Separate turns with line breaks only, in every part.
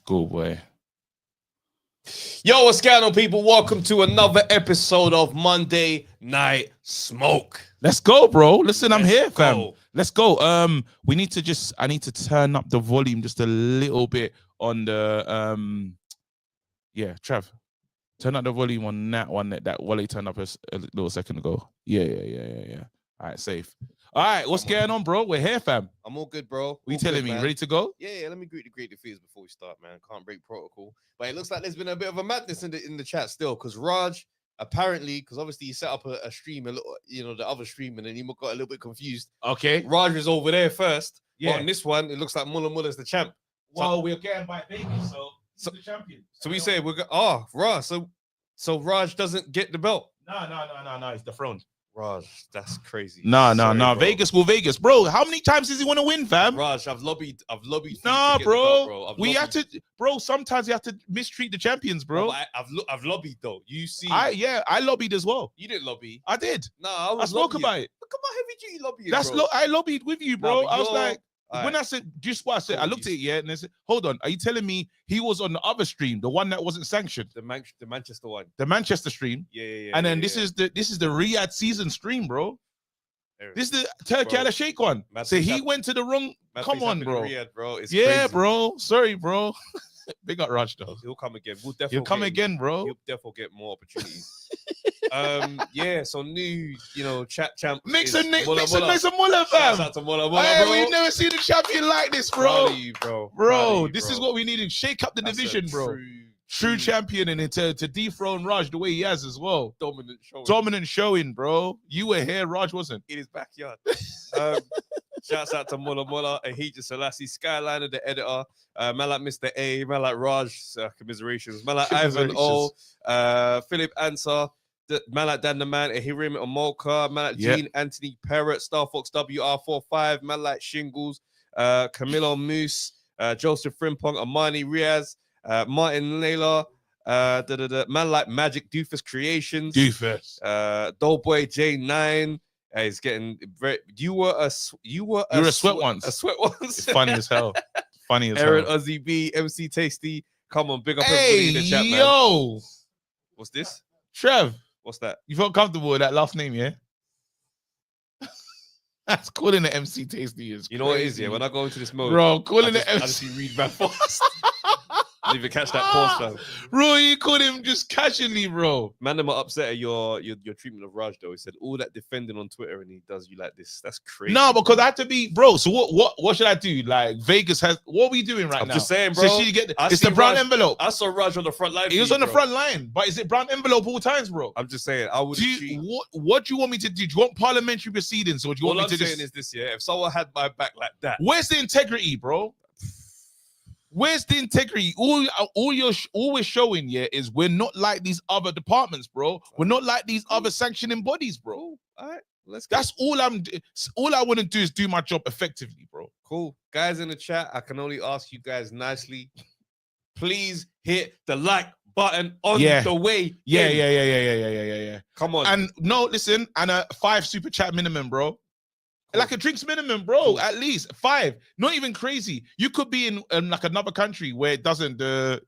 Cool boy.
Yo, what's going on, people? Welcome to another episode of Monday Night Smoke.
Let's go, bro. Listen, I'm here, fam.
Go.
Let's go. I need to turn up the volume just a little bit on the yeah, Trav. Turn up the volume on that one that Wally turned up a little second ago. Yeah. All right, safe. All right, what's going on, bro? We're here, fam.
I'm all good, bro.
What you telling me?
Man.
Ready to go?
Yeah, let me greet the fears before we start, man. Can't break protocol. But it looks like there's been a bit of a madness in the chat still, because Raj apparently, because obviously he set up a stream, a little, the other stream, and then he got a little bit confused.
Okay.
Raj is over there first.
Yeah.
But on this one, it looks like Mullah's the champ.
Well, we're getting by Vegas, so he's the champion.
So we say Raj. So Raj doesn't get the belt.
No. He's dethroned.
Raj, that's crazy.
No.
Bro.
Vegas will Vegas, bro. How many times does he want to win, fam?
Raj, I've lobbied.
Nah,
bro.
bro. We have to, bro. Sometimes you have to mistreat the champions, bro.
No, I've lobbied though. You see,
I lobbied as well.
You didn't lobby.
I did.
No,
I spoke about it.
Look at my heavy duty lobbying.
That's
bro.
I lobbied with you, bro. I was like,
all
when
right.
I said just what I said, I looked at it, yeah, and I said, hold on, are you telling me he was on the other stream, the one that wasn't sanctioned,
the Manchester one,
the Manchester stream?
Yeah.
And then this is the Riyadh season stream, bro. This is the Turkey Al Sheikh one. So he went to the wrong. Come on, bro.
Riyadh, bro. It's
yeah,
crazy.
bro. Sorry, bro. Big up Raj though.
He'll come again.
He'll come again, bro.
He'll definitely get more opportunities. Yeah. So new, chat champ.
Make some Mullah, fam.
Shout out to Mullah,
hey,
bro.
we've never seen a champion like this, bro.
Bro,
this is what we needed. Shake up the division, bro. True champion, and to dethrone Raj the way he has as well. Dominant showing, bro. You were here, Raj wasn't.
In his backyard. Shouts out to Mullah, Ahija Selassie, Skyliner, the editor, man like Mr. A, man like Raj, commiserations, man like Ivan O, Philip Ansar, man like Dan the Man, Ahirim Omolka, man like Gene Anthony Parrott, Star Fox WR45, man like Shingles, Camilo Moose, Joseph Frimpong, Amani Riaz, Martin Layla, man like Magic Doofus Creations, Doughboy J9. He's getting very. You were a sweat once.
It's funny as hell.
Aaron Ozzy B, MC Tasty. Come on, big up
everybody
in the chat, man.
Yo.
What's this?
Trev.
What's that?
You felt comfortable with that last name, yeah? That's calling the MC Tasty is.
You know what it is, yeah? When I go into this mode,
bro, calling
I just read back fast. Didn't even catch that pause, fam.
Bro, you called him just casually, bro.
Man, I'm upset at your treatment of Raj, though. He said all that defending on Twitter and he does you like this. That's crazy.
No, because I had to be, bro. So what should I do? Like Vegas has, what are we doing right now?
I'm just saying, bro.
So it's the brown envelope.
I saw Raj on the front line.
He was on the front line, but is it brown envelope all times, bro?
I'm just saying. I would.
What do you want me to do? Do you want parliamentary proceedings, or do you want me to
saying is this, yeah? If someone had my back like that,
where's the integrity, bro? Where's the integrity? All we're showing here is we're not like these other departments, bro. We're not like these other sanctioning bodies, bro.
All right,
that's all all I want to do is do my job effectively, bro.
Cool. Guys in the chat, I can only ask you guys nicely. Please hit the like button on the way.
Yeah.
Come on.
And no, listen, and a 5 super chat minimum, bro. Like a drinks minimum, bro. At least 5. Not even crazy. You could be in like another country where it doesn't the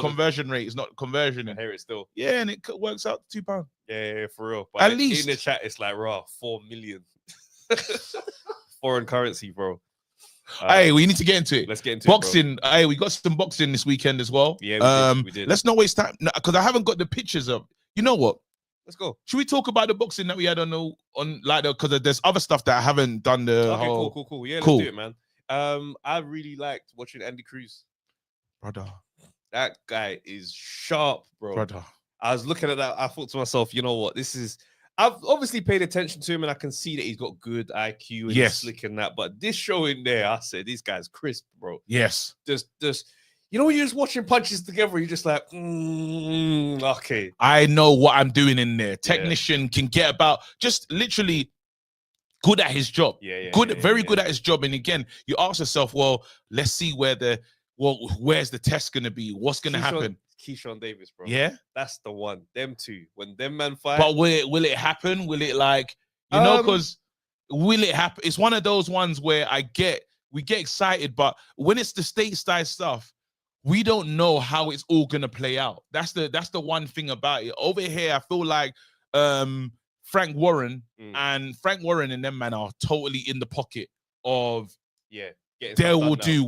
conversion rate is not conversion.
I hear it still.
Yeah, and it works out to £2.
Yeah, for real. But
at least
in the chat, it's like 4 million foreign currency, bro.
Hey, we need to get into it.
Let's get into
boxing. Hey, we got some boxing this weekend as well.
Yeah, we did.
Let's not waste time because I haven't got the pictures of. You know what?
Let's go.
Should we talk about the boxing that we had because there's other stuff that I haven't done
cool. Yeah, let's do it, man. I really liked watching Andy Cruz.
Brother.
That guy is sharp, bro.
Brother.
I was looking at that. I thought to myself, you know what? I've obviously paid attention to him and I can see that he's got good IQ and he's slick and that. But this show in there, I said, this guy's crisp, bro.
Yes.
Just when you're just watching punches together, you're just like, okay.
I know what I'm doing in there. Technician can get about, just literally good at his job. Very good at his job. And again, you ask yourself, well, let's see where's the test going to be? What's going to happen?
Keyshawn Davis, bro.
Yeah?
That's the one. Them two. When them man fight.
But will it happen? Will it because will it happen? It's one of those ones where I get we get excited, but when it's the stateside stuff, we don't know how it's all gonna play out. That's the one thing about it. Over here, I feel like Frank Warren and them man are totally in the pocket of they will do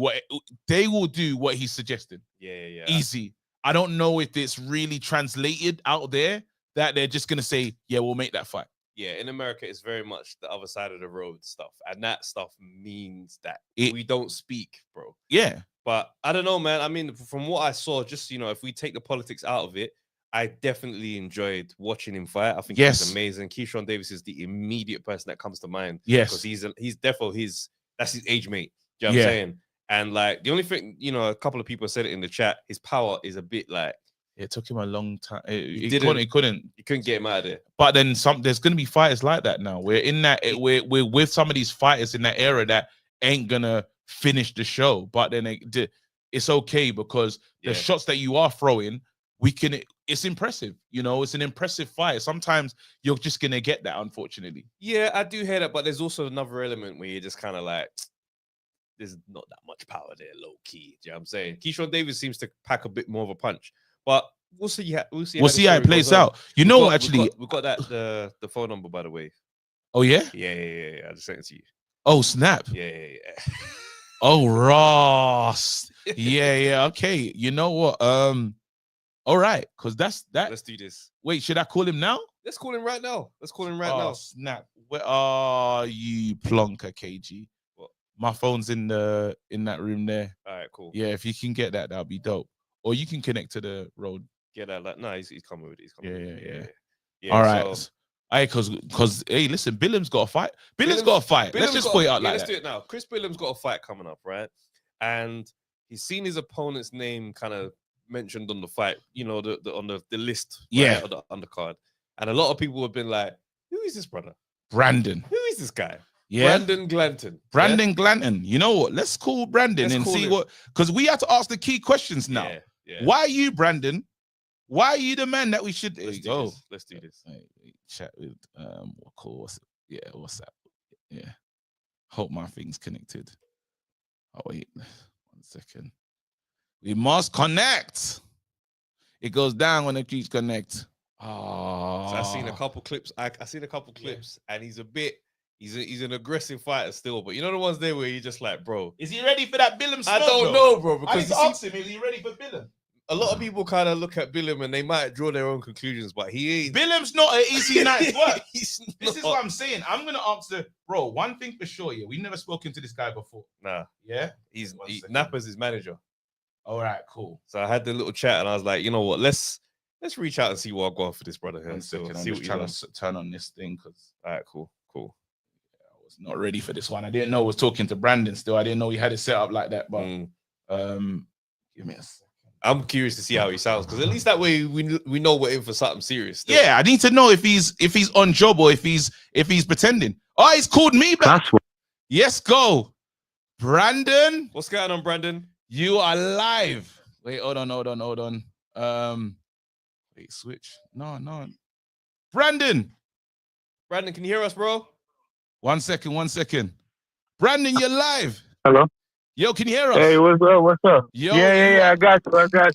what he's suggesting.
Yeah.
Easy. I don't know if it's really translated out there that they're just gonna say, yeah, we'll make that fight.
Yeah, in America, it's very much the other side of the road stuff. And that stuff means that we don't speak, bro.
Yeah.
But I don't know, man. I mean, from what I saw, just, if we take the politics out of it, I definitely enjoyed watching him fight. I think he's amazing. Keyshawn Davis is the immediate person that comes to mind.
Yes.
Because he's definitely that's his age mate. Do you know what I'm saying? And like, the only thing, a couple of people said it in the chat, his power is a bit like,
it took him a long time.
He
couldn't
get him out of there.
But then there's gonna be fighters like that now. We're in that. We're with some of these fighters in that era that ain't gonna finish the show. But then it's okay because the shots that you are throwing, it's impressive. It's an impressive fight. Sometimes you're just gonna get that, unfortunately.
Yeah, I do hear that, but there's also another element where you're just kind of like, there's not that much power there, low key. Do you know what I'm saying? Keyshawn Davis seems to pack a bit more of a punch. But we'll see. We'll see how it plays out.
We've got
that the phone number, by the way.
Oh yeah.
Yeah. I just sent it to you.
Oh snap.
Yeah.
Oh Ross. Yeah. Okay. You know what? All right, because that's that.
Let's do this.
Wait, should I call him now?
Let's call him right now.
Oh snap. Where are you, plonker KG?
What?
My phone's in that room there.
All right, cool.
Yeah, if you can get that, that'll be dope. Or you can connect to the road.
Yeah, he's coming with it.
Yeah. All right. So, because hey, listen, Billam's got a fight. Billam's got a fight. Let's just put it out like that.
Let's do it now. Chris Billam's got a fight coming up, right? And he's seen his opponent's name kind of mentioned on the fight, on the list, right, on the undercard. And a lot of people have been like, who is this brother?
Brandon.
Who is this guy?
Yeah.
Brandon Glanton.
Brandon Glanton. You know what? Let's call Brandon and see what, because we have to ask the key questions now.
Yeah.
Why are you, Brandon? Why are you the man that we should go?
Let's do this.
Wait, chat with what's that? Yeah. Hope my thing's connected. Oh wait, 1 second. We must connect. It goes down when the keys connect. Oh,
so I've seen a couple clips. And he's an aggressive fighter still, but you know the ones there where you're just like, bro,
is he ready for that Billam smoke?
I don't know, bro. Because
I need to ask him, is he ready for Billam?
A lot of people kind of look at Billam and they might draw their own conclusions, but he ain't.
Billam's not an easy night's work.
This
is what I'm saying. I'm gonna answer, bro. One thing for sure, we've never spoken to this guy before.
Nah.
Yeah?
Nappa's his manager.
All right, cool.
So I had the little chat and I was like, you know what, let's reach out and see what I've got for this brother here.
I'm just trying to turn on this thing because.
All right, cool.
I was not ready for this one. I didn't know I was talking to Brandon still. I didn't know he had it set up like that. But give me a second.
I'm curious to see how he sounds because at least that way we know we're in for something serious. Still.
Yeah, I need to know if he's on job or if he's pretending. Oh, he's called me back. Yes, go, Brandon.
What's going on, Brandon?
You are live. Wait, hold on. Wait, switch. No. Brandon,
can you hear us, bro?
1 second. Brandon, you're live.
Hello.
Yo, can you hear us?
Hey, what's up?
Yo,
yeah, I got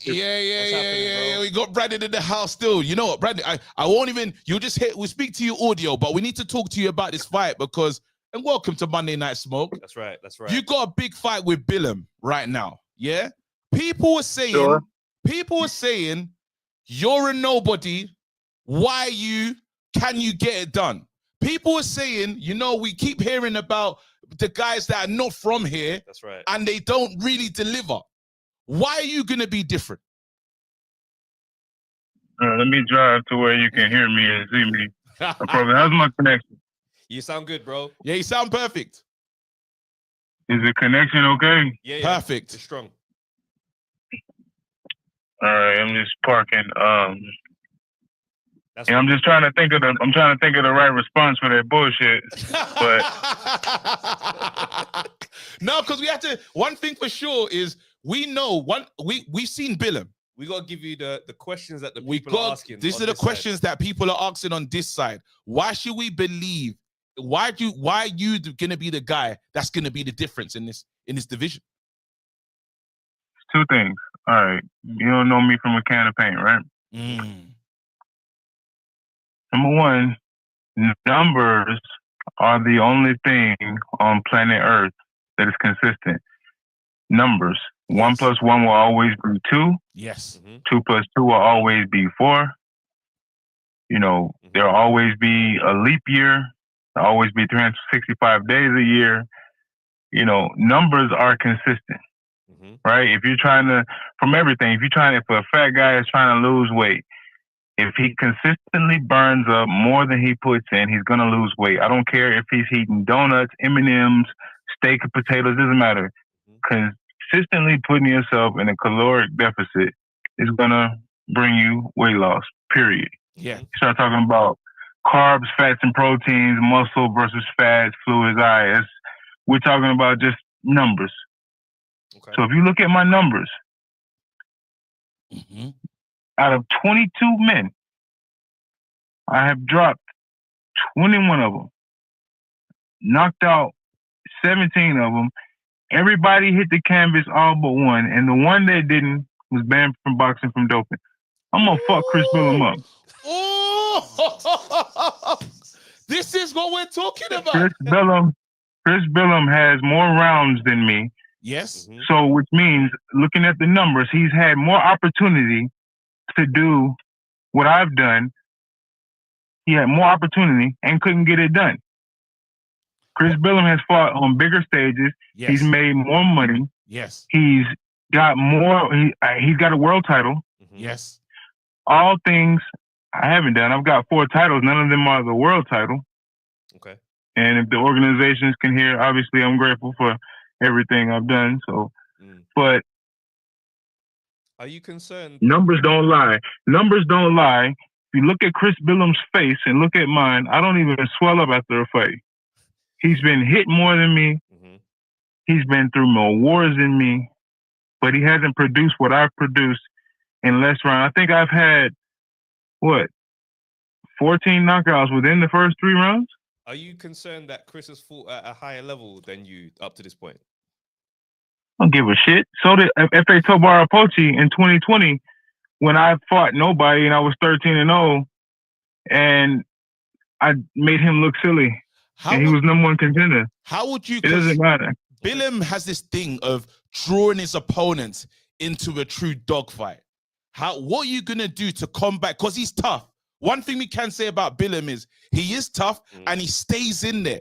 you.
Yeah. We got Brandon in the house still. You know what, Brandon? I won't even. You'll just hit. We'll speak to you audio, but we need to talk to you about this fight because. And welcome to Monday Night Smoke.
That's right.
You got a big fight with Billam right now. Yeah. People are saying you're a nobody. Can you get it done? People are saying, we keep hearing about the guys that are not from here.
That's right.
And they don't really deliver. Why are you going to be different?
Let me drive to where you can hear me and see me. No problem. How's my connection?
You sound good, bro.
Yeah, you sound perfect.
Is the connection okay?
Yeah.
Perfect.
It's strong.
All right, I'm just parking. I'm just trying to think of the right response for that bullshit. But
no, because we have to. One thing for sure is we've seen Billam.
We gotta give you the questions that the people are asking.
These are the questions that people are asking on this side. Why should we believe? Why are you gonna be the guy that's gonna be the difference in this in this division?
Two things. All right. You don't know me from a can of paint, right? Number one, numbers are the only thing on planet Earth that is consistent. Numbers.
Yes.
1 + 1 will always be 2.
Yes.
2 + 2 will always be 4. You know, there'll always be a leap year. There'll always be 365 days a year. You know, numbers are consistent, right? If you're trying to, from everything, if a fat guy is trying to lose weight, if he consistently burns up more than he puts in, he's going to lose weight. I don't care if he's eating donuts, M&Ms, steak and potatoes, doesn't matter. Consistently putting yourself in a caloric deficit is going to bring you weight loss, period.
Yeah.
You start talking about carbs, fats, and proteins, muscle versus fats, fluids, we're talking about just numbers. Okay. So if you look at my numbers, out of 22 men, I have dropped 21 of them, knocked out 17 of them. Everybody hit the canvas all but one, and the one that didn't was banned from boxing from doping. I'm gonna fuck Chris Billum up.
Oh, this is what we're talking about.
Chris Billum has more rounds than me.
Yes.
So, which means, looking at the numbers, he's had more opportunity to do what I've done. He had more opportunity and couldn't get it done. Chris Billum has fought on bigger stages.
Yes.
He's made more money.
Yes.
He's got more. He's got a world title.
Yes.
All things I haven't done. I've got 4 titles. None of them are the world title.
Okay.
And if the organizations can hear, obviously I'm grateful for everything I've done. So, but
are you concerned?
Numbers don't lie. Numbers don't lie. If you look at Chris Billum's face and look at mine, I don't even swell up after a fight. He's been hit more than me. He's been through more wars than me, but he hasn't produced what I've produced in less rounds. I think I've had, 14 knockouts within the first 3 rounds?
Are you concerned that Chris has fought at a higher level than you up to this point?
I don't give a shit. So did F.A. Tobara Pochi in 2020 when I fought nobody and I was 13-0 and I made him look silly. And he was #1 contender.
How would you?
It doesn't matter.
Billum has this thing of drawing his opponents into a true dogfight. What are you gonna do to combat? Because he's tough. One thing we can say about Billum is he is tough and he stays in there.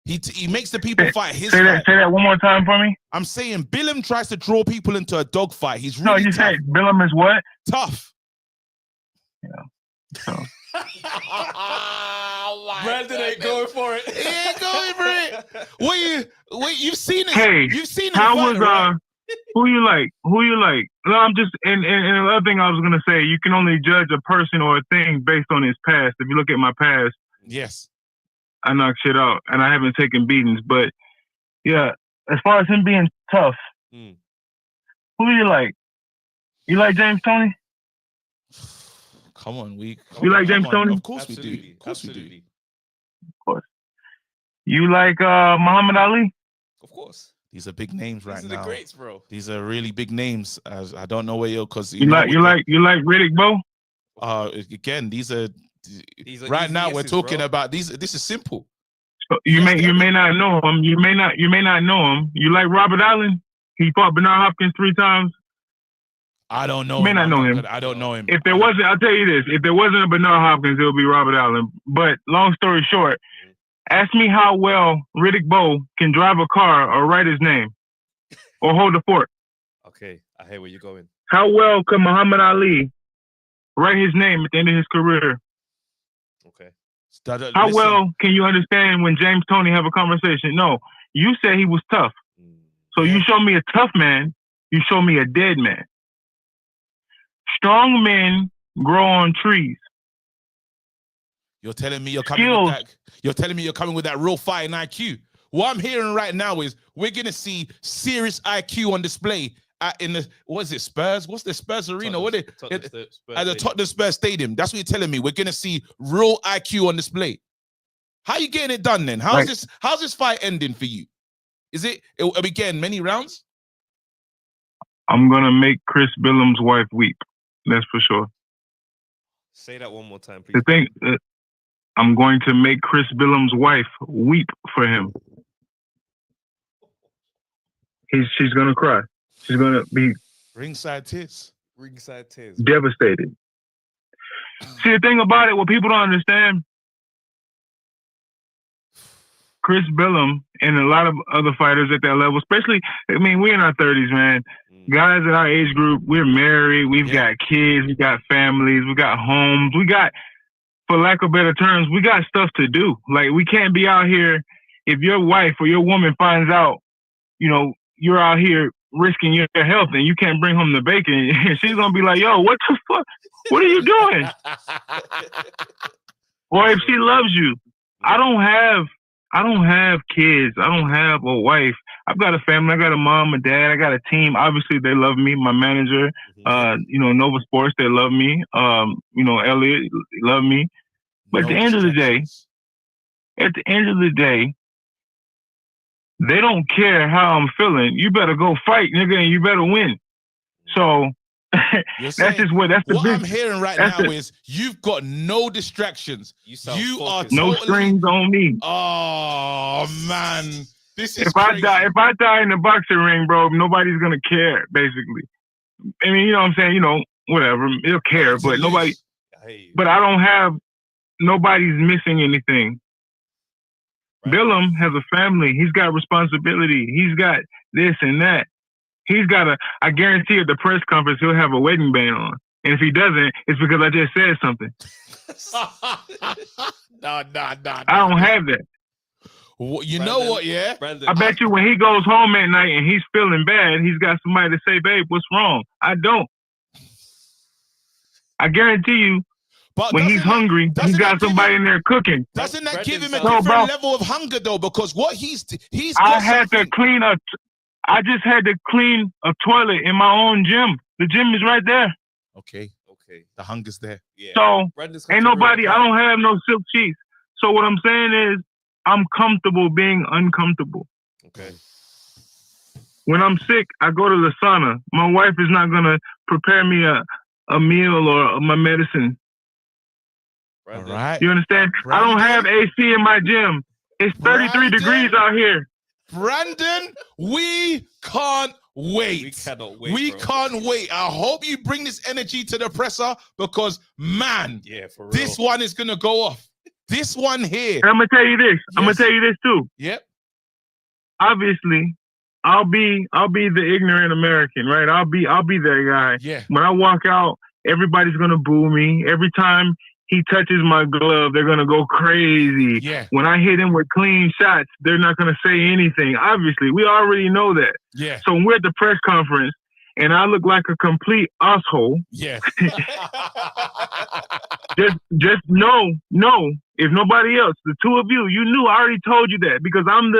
He makes the people fight his fight.
Say that one more time for me.
I'm saying Billum tries to draw people into a dogfight. He's really tough.
Said Billum is what?
Tough.
Yeah. So.
Brandon ain't going for it.
He ain't going for it. Wait, you've seen it.
Hey,
you've seen it.
How was who you like? No, I'm just and the other thing I was gonna say, you can only judge a person or a thing based on his past. If you look at my past,
yes,
I knock shit out and I haven't taken beatings. But yeah, as far as him being tough, who do you like? You like James Toney?
Come on,
you like James Toney?
Of course we do. Of course we do.
Of course. You like Muhammad Ali?
Of course.
These are big names right now.
These are the greats, bro.
These are really big names. I don't know where you're because
you like Riddick Bowe?
Again, these are right now we're talking about these. This is simple.
So you may not know him. You may not know him. You like Robert Allen? He fought Bernard Hopkins 3 times.
I don't know.
You may not know him.
I don't know him.
If there wasn't, I'll tell you this: if there wasn't a Bernard Hopkins, it would be Robert Allen. But long story short, ask me how well Riddick Bowe can drive a car or write his name or hold a fork.
Okay, I hear where you're going.
How well can Muhammad Ali write his name at the end of his career?
Okay.
How well can you understand when James Toney have a conversation? No, you said he was tough. So you show me a tough man, you show me a dead man. Strong men grow on trees.
You're telling me you're coming with that. You're telling me you're coming with that real fighting IQ. What I'm hearing right now is we're gonna see serious IQ on display in the Spurs? What's the Spurs arena? At the Tottenham Spurs Stadium. That's what you're telling me. We're gonna see real IQ on display. How you getting it done then? How's this fight ending for you? Is it? Again, many rounds?
I'm gonna make Chris Billam's wife weep. That's for sure.
Say that one more time, please.
The thing, I'm going to make Chris Billam's wife weep for him. She's gonna cry. She's gonna be
Ringside tears.
Ringside tears.
Devastated. See, the thing about it, what people don't understand, Chris Billam and a lot of other fighters at that level, especially, I mean, we're in our 30s, man. Guys at our age group, we're married, we've got kids, we got families, we got homes, we got, for lack of better terms, we got stuff to do. Like, we can't be out here, if your wife or your woman finds out, you know, you're out here risking your health and you can't bring home the bacon, she's gonna be like, yo, what the fuck? What are you doing? Or if she loves you, I don't have kids. I don't have a wife. I've got a family. I got a mom, a dad. I got a team. Obviously, they love me. My manager, you know, Nova Sports, they love me. You know, Elliot, love me. But at the end of the day, they don't care how I'm feeling. You better go fight, nigga, and you better win. So that's just what
I'm hearing right now is you've got no distractions. You are
no strings on me.
Oh man, this is
if I die in the boxing ring, bro, nobody's gonna care. Basically, I mean, you know what I'm saying? You know, whatever, they'll care, but nobody. But I don't have. Nobody's missing anything. Right. Billam has a family. He's got responsibility. He's got this and that. He's got I guarantee at the press conference, he'll have a wedding band on. And if he doesn't, it's because I just said something.
No.
I don't have that.
Well, you know what, yeah?
Brandon,
I bet you when he goes home at night and he's feeling bad, he's got somebody to say, babe, what's wrong? I don't. I guarantee you, but when he's hungry, he's got somebody in there cooking.
Doesn't that give him a different level of hunger, though? Because what he's
I just had to clean a toilet in my own gym. The gym is right there.
Okay. The hunger's there.
Yeah.
So ain't nobody. I don't have no silk sheets. So what I'm saying is, I'm comfortable being uncomfortable.
Okay.
When I'm sick, I go to the sauna. My wife is not gonna prepare me a meal or my medicine.
Brandon.
All right.
You understand? Brandon. I don't have AC in my gym. It's 33 degrees out here.
Brandon, we can't wait.
We cannot wait.
We can't wait. I hope you bring this energy to the presser because, man,
for real.
This one is gonna go off. This one here.
And I'm gonna tell you this. Yes. I'm gonna tell you this too.
Yep.
Obviously, I'll be the ignorant American, right? I'll be that guy.
Yeah.
When I walk out, everybody's gonna boo me. Every time he touches my glove, they're gonna go crazy.
Yeah.
When I hit him with clean shots, they're not gonna say anything. Obviously, we already know that.
Yeah.
So when we're at the press conference and I look like a complete asshole.
Yeah.
just know, if nobody else, the two of you, you knew I already told you that because I'm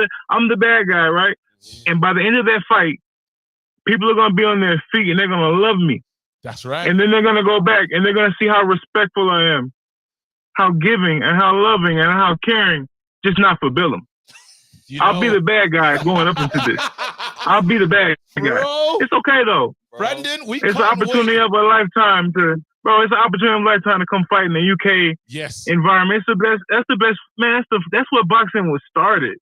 the bad guy, right? And by the end of that fight, people are gonna be on their feet and they're gonna love me.
That's right.
And then they're gonna go back and they're gonna see how respectful I am, how giving and how loving and how caring. Just not for Billam. I'll be the bad guy going up into this. I'll be the bad guy.
Bro,
it's okay though.
Brandon,
it's an opportunity of a lifetime it's an opportunity of a lifetime to come fight in the UK environment. It's the best. That's the best, man. That's what boxing was started.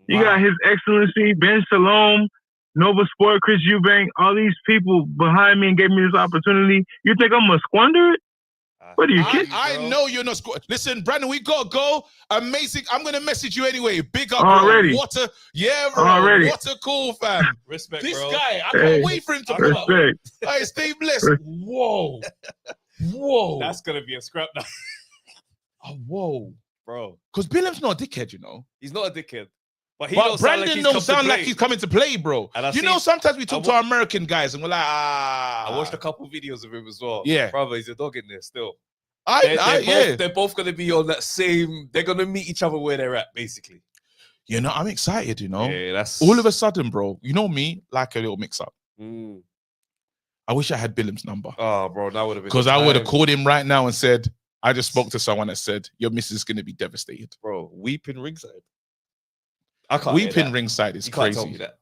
You got His Excellency Ben Salom, Nova Sport, Chris Eubank, all these people behind me and gave me this opportunity. You think I'm gonna squander it? What are you kidding?
I know you're not. Listen, Brandon, we gotta go. Amazing. I'm gonna message you anyway. Big up,
already.
Bro. Bro.
Already.
What a cool fam.
Respect,
this
bro.
guy. I can't wait for him to come up.
Respect.
Hey, stay blessed. Whoa.
That's gonna be a scrap now.
Oh, whoa,
bro.
Because Billam's not a dickhead, you know.
He's not a dickhead. But
Brandon don't sound like he's coming to play, bro. You know, sometimes we talk to our American guys and we're like, I
watched a couple videos of him as well.
Yeah.
Brother, he's a dog in there still.
They're
both going to be on that same, they're going to meet each other where they're at, basically.
You know, I'm excited, you know.
Yeah, that's...
All of a sudden, bro, you know me, like a little mix-up.
Mm.
I wish I had Billam's number.
Oh, bro, that would have been...
Because I would have called him right now and said, I just spoke to someone that said, your missus is going to be devastated.
Bro, weeping ringside. I can't.
Weeping ringside is
You can't tell
crazy.
me that.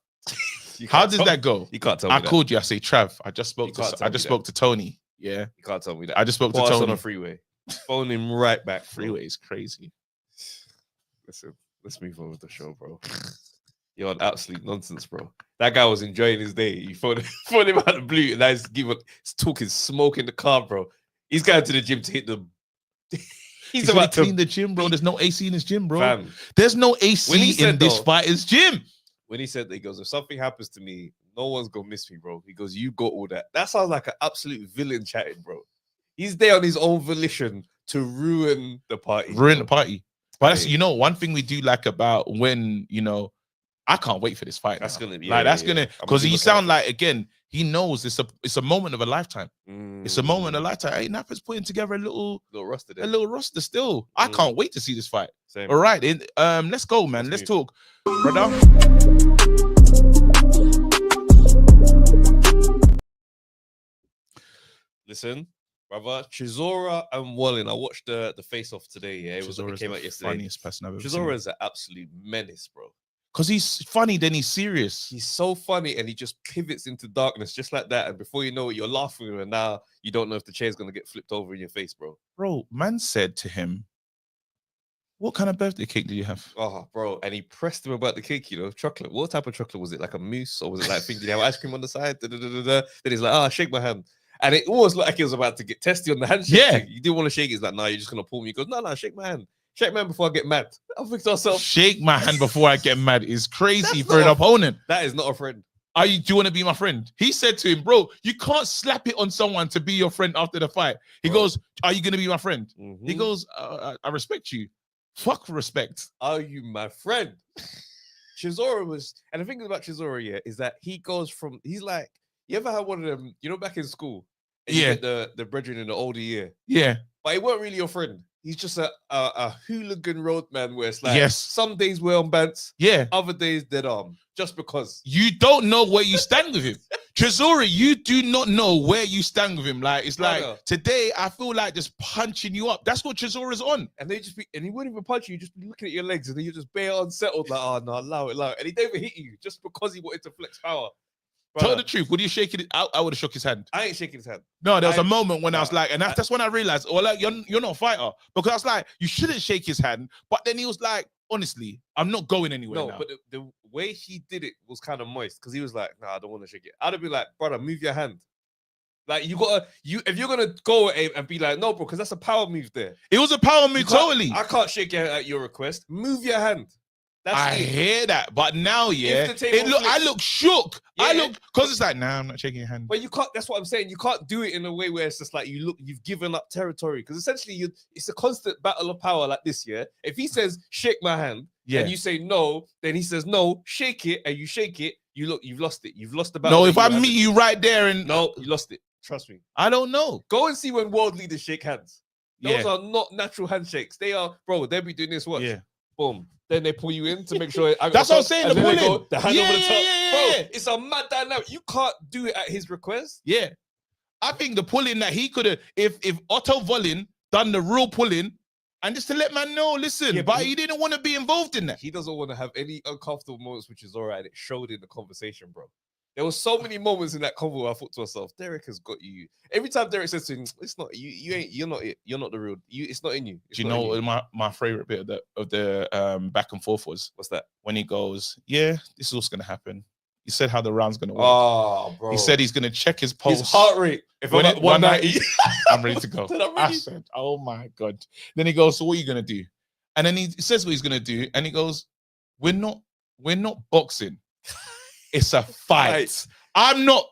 How did that go?
You can't tell me
I
that.
called you. I say, Trav, I just spoke to Tony. Yeah.
You can't tell me that.
I just spoke
Put
to
us
Tony.
on a freeway. Phone him right back.
Freeway is crazy.
Listen, let's move on with the show, bro. You're on absolute nonsense, bro. That guy was enjoying his day. You phoned him out of the blue, and now he's talking smoke in the car, bro. He's going to the gym to hit the. He's about to
clean the gym, bro. There's no AC in his gym, bro.
Fam.
There's no AC in this fighter's gym.
When he said that, he goes, if something happens to me, no one's gonna miss me, bro. He goes, you got all that. That sounds like an absolute villain chatting, bro. He's there on his own volition to ruin the party.
But that's, you know, one thing we do like about when, you know, I can't wait for this fight.
That's
now.
gonna be
because he sound like, again, he knows it's a moment of a lifetime. It's a moment of a lifetime. Hey, Napper's putting together a little roster still. I can't wait to see this fight.
Same.
All right, let's go, man. Let's talk, brother.
Listen, brother, Chisora and Walin. I watched the face-off today. Yeah, it came out yesterday.
Funniest person I've ever seen.
Chisora is an absolute menace, bro.
Because he's funny, then he's serious.
He's so funny, and he just pivots into darkness just like that. And before you know it, you're laughing, and now you don't know if the chair's gonna get flipped over in your face, bro.
Bro, man said to him, "What kind of birthday cake do you have?"
Oh, bro, and he pressed him about the cake. You know, chocolate. What type of chocolate was it? Like a mousse, or was it like thing? Did you have ice cream on the side? Then he's like, shake my hand. And it almost looked like he was about to get testy on the handshake.
Yeah.
Thing. You didn't want to shake it. He's like, no, you're just going to pull me. He goes, no, shake my hand. Shake my hand before I get mad. I'll fix ourselves.
Shake my hand before I get mad is crazy for an opponent.
That is not a friend.
Do you want to be my friend? He said to him, bro, you can't slap it on someone to be your friend after the fight. He goes, are you going to be my friend? Mm-hmm. He goes, I respect you. Fuck respect.
Are you my friend? Chisora was, and the thing about Chisora, yeah, is that he goes from, he's like, you ever had one of them, you know, back in school? And you get the brethren in the older year.
Yeah.
But he weren't really your friend. He's just a hooligan roadman where it's like, some days we're on bants, other days dead arm, just because.
You don't know where you stand with him. Chisora, you do not know where you stand with him. Like, it's like, today, I feel like just punching you up. That's what Chisora's on.
And and he wouldn't even punch you, just be looking at your legs, and then you're just bare unsettled, like, oh, no, allow it. And he didn't even hit you, just because he wanted to flex power. Brother. Tell
the truth. Would you shake it? I would have shook his hand.
I ain't shaking his hand.
No, there was a moment when I was like, and that's when I realized, like, you're not a fighter. Because I was like, you shouldn't shake his hand. But then he was like, honestly, I'm not going anywhere now.
But the way he did it was kind of moist because he was like, nah, I don't want to shake it. I'd have been like, brother, move your hand. Like, if you're gonna go and be like, no, bro, because that's a power move there.
It was a power move, totally.
I can't shake your hand at your request. Move your hand.
I hear that, but now, I look shook. Yeah. I look, because it's like, nah, I'm not shaking your hand.
But you can't, that's what I'm saying. You can't do it in a way where it's just like you've given up territory. Because essentially, it's a constant battle of power like this, yeah? If he says, shake my hand, and you say no, then he says, no, shake it, and you shake it, you've lost it. You've lost the battle.
No, if I meet you right there and...
No, you lost it. Trust me.
I don't know.
Go and see when world leaders shake hands. Those are not natural handshakes. They are, bro, they'll be doing this, watch.
Yeah.
Boom. Then they pull you in to make sure.
That's what I'm saying. The pulling.
The hand over the top. Bro, it's a mad dynamic. You can't do it at his request.
Yeah. I think the pulling that he could have, if Otto Walin done the real pulling, and just to let man know, listen, but he didn't want to be involved in that.
He doesn't want to have any uncomfortable moments, which is all right. It showed in the conversation, bro. There were so many moments in that convo where I thought to myself, Derek has got you. Every time Derek says to him, it's not you, you're not it. You're not the real you, it's not in you.
Do you know what my favorite bit of the back and forth was?
What's that?
When he goes, yeah, this is what's gonna happen. He said how the round's gonna work.
Oh, bro.
He said he's gonna check his pulse.
His heart rate. If I'm at 190,
I'm ready to go. I said, oh my God. Then he goes, so what are you gonna do? And then he says what he's gonna do, and he goes, we're not boxing. It's a fight. I'm not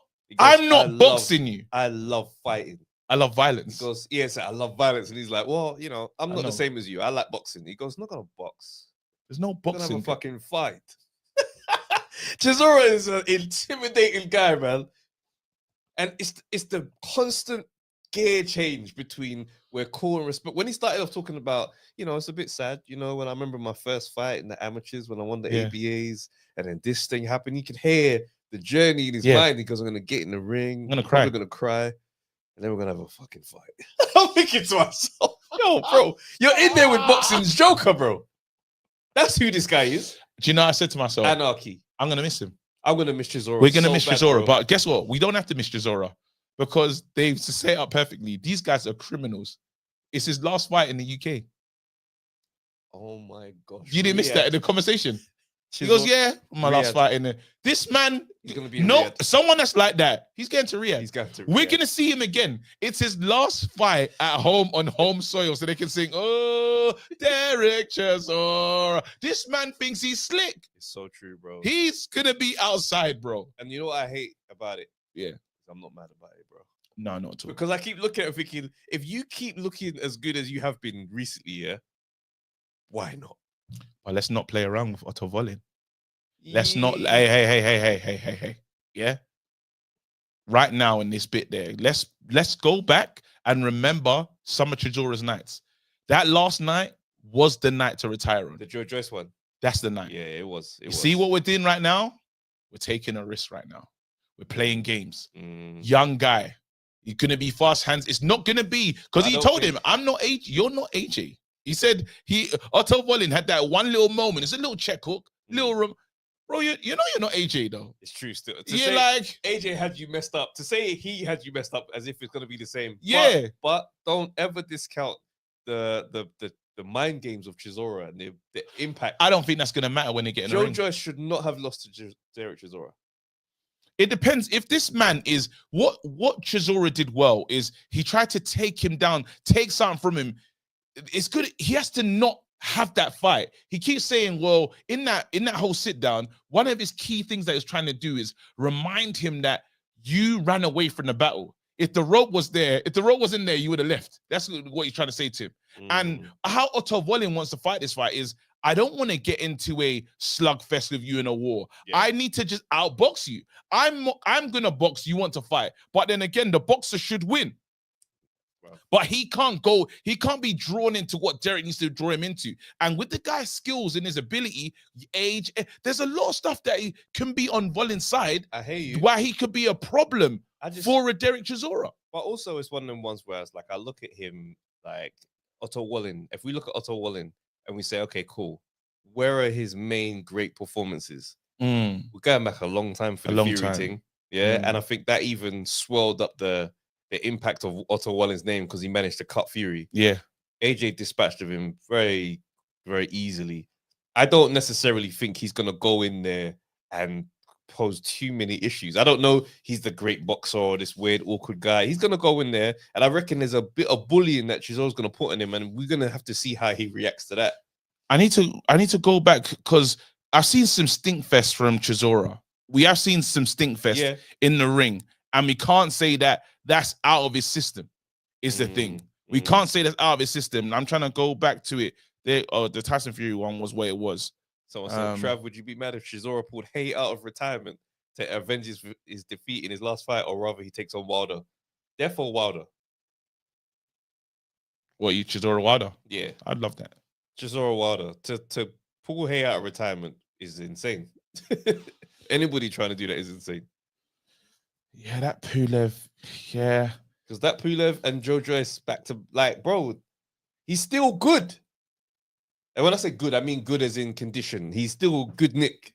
boxing you.
I love fighting.
I love violence.
He goes, yes, I love violence. And he's like, well, you know, I'm not the same as you. I like boxing. He goes, not gonna box.
There's no boxing.
We're gonna have a fucking fight. Chisora is an intimidating guy, man. And it's the constant gear change between we're cool and respect. When he started off talking about, you know, it's a bit sad, you know, when I remember my first fight in the amateurs, when I won the ABAs, and then this thing happened, you could hear the journey in his mind. He goes, I'm gonna get in the ring,
I'm gonna cry.
We're gonna cry, and then we're gonna have a fucking fight. I'm thinking to myself, yo, bro, you're in there with boxing's Joker, bro. That's who this guy is.
Do you know? I said to myself,
Anarchy.
I'm gonna miss him.
I'm gonna miss Chisora.
We're gonna
so
miss
bad,
Chisora,
bro.
but guess what? We don't have to miss Chisora because they've set it up perfectly. These guys are criminals. It's his last fight in the UK.
Oh my gosh.
You didn't miss that in the conversation. He
Chisora,
goes, yeah, my last
Riyadh.
fight in there. This man,
He's gonna be in
no,
Riyadh.
someone that's like that, he's getting to Riyadh.
He's going to
We're
Riyadh.
gonna see him again. It's his last fight at home on home soil, so they can sing, "Oh, Derek Chisora." This man thinks he's slick.
It's so true, bro.
He's gonna be outside, bro.
And you know what I hate about it?
Yeah.
I'm not mad about it, bro.
No, not at all.
Because I keep looking at it thinking, if you keep looking as good as you have been recently, yeah, why not?
But let's not play around with Otto Walin. Let's not. Hey. Yeah. Right now in this bit there, let's go back and remember some of Chisora's nights. That last night was the night to retire him.
The Joe Joyce one.
That's the night.
Yeah, it was.
You see what we're doing right now? We're taking a risk right now. We're playing games.
Mm.
Young guy. You're gonna be fast hands. It's not gonna be because he told him, "I'm not AJ. You're not AJ." He said Otto Walin had that one little moment. It's a little check hook, little room. Bro, you know you're not AJ though.
It's true still.
You're like
AJ had you messed up. To say he had you messed up as if it's gonna be the same.
Yeah.
But don't ever discount the mind games of Chisora and the impact.
I don't think that's gonna matter when they get in the
Joe
ring.
Joyce should not have lost to Derek Chisora.
It depends. If this man is what Chisora did well is he tried to take him down, take something from him. It's good. He has to not have that fight. He keeps saying, well, in that whole sit down, one of his key things that he's trying to do is remind him that you ran away from the battle. If the rope was there, if the rope wasn't there, you would have left. That's what he's trying to say to him. And how Otto Walin wants to fight this fight is, I don't want to get into a slugfest with you in a war.
Yeah.
I need to just outbox you. I'm gonna box. You want to fight, but then again, the boxer should win.
Wow.
But he can't be drawn into what Derek needs to draw him into. And with the guy's skills and his ability, age, there's a lot of stuff that he can be on Walin's side.
I hear you.
Why he could be a problem for a Derek Chisora.
But also, it's one of them ones where it's like I look at him like Otto Walin. If we look at Otto Walin and we say, okay, cool, where are his main great performances? We're going back a long time for the Fury thing. Yeah. And I think that even swelled up the impact of Otto Wallin's name because he managed to cut Fury.
Yeah.
AJ dispatched of him very, very easily. I don't necessarily think he's going to go in there and pose too many issues. I don't know he's the great boxer or this weird, awkward guy. He's going to go in there, and I reckon there's a bit of bullying that Chisora's going to put on him, and we're going to have to see how he reacts to that.
I need to go back because I've seen some stink fest from Chisora. We have seen some stink fest in the ring, and we can't say that that's out of his system. Is the thing. We can't say that's out of his system. I'm trying to go back to it. The Tyson Fury one was where it was.
Someone said, Trav, would you be mad if Chisora pulled Hay out of retirement to avenge his defeat in his last fight, or rather he takes on Wilder? Therefore, Wilder.
What, you Chisora Wilder?
Yeah.
I'd love that.
Chisora Wilder. To pull Hay out of retirement is insane. Anybody trying to do that is insane.
Yeah, that Pulev. Yeah.
Because that Pulev and Joe Joyce back to, like, bro, he's still good. And when I say good, I mean good as in condition. He's still good, Nick.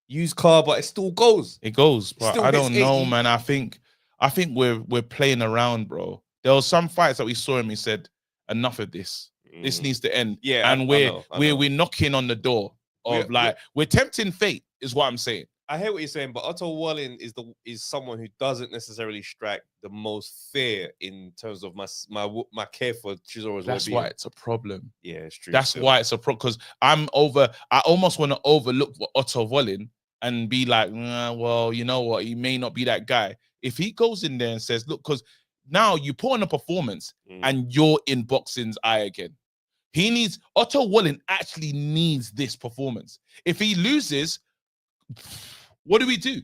Used car, but it still goes.
It goes. But I don't know, man. I think we're playing around, bro. There were some fights that we saw him. He said, "Enough of this. This needs to end."
Yeah,
and we're knocking on the door of we're tempting fate, is what I'm saying.
I hear what you're saying, but Otto Walin is someone who doesn't necessarily strike the most fair in terms of my care for Chisora's
That's
well-being.
why it's a problem.
Yeah, it's true.
That's why it's a problem, because I almost want to overlook Otto Walin and be like, well, you know what? He may not be that guy. If he goes in there and says, look, because now you put on a performance and you're in boxing's eye again. Otto Walin actually needs this performance. If he loses, what do we do?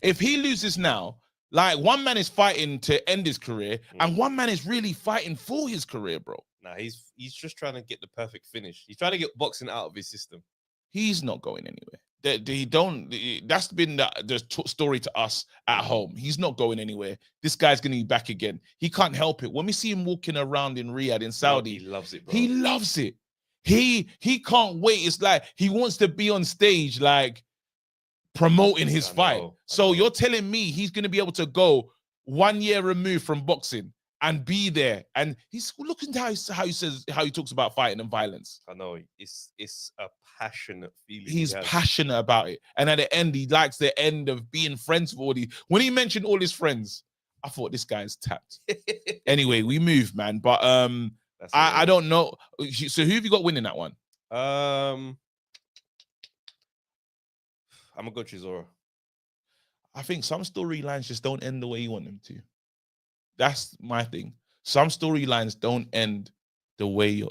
If he loses now, like one man is fighting to end his career and one man is really fighting for his career, bro.
Nah, he's just trying to get the perfect finish. He's trying to get boxing out of his system.
He's not going anywhere. That's been the story to us at home. He's not going anywhere. This guy's going to be back again. He can't help it. When we see him walking around in Riyadh, in Saudi,
he loves it, bro.
He loves it. He can't wait. It's like he wants to be on stage, like promoting his fight. So you're telling me he's gonna be able to go 1 year removed from boxing and be there, and he's looking at how he talks about fighting and violence.
I know it's a passionate feeling.
He's passionate about it, and at the end, he likes the end of being friends with all these. When he mentioned all his friends, I thought this guy's tapped. Anyway, we move, man. But I don't know. So who have you got winning that one?
I'm gonna go Chisora.
I think some storylines just don't end the way you want them to. That's my thing. Some storylines don't end the way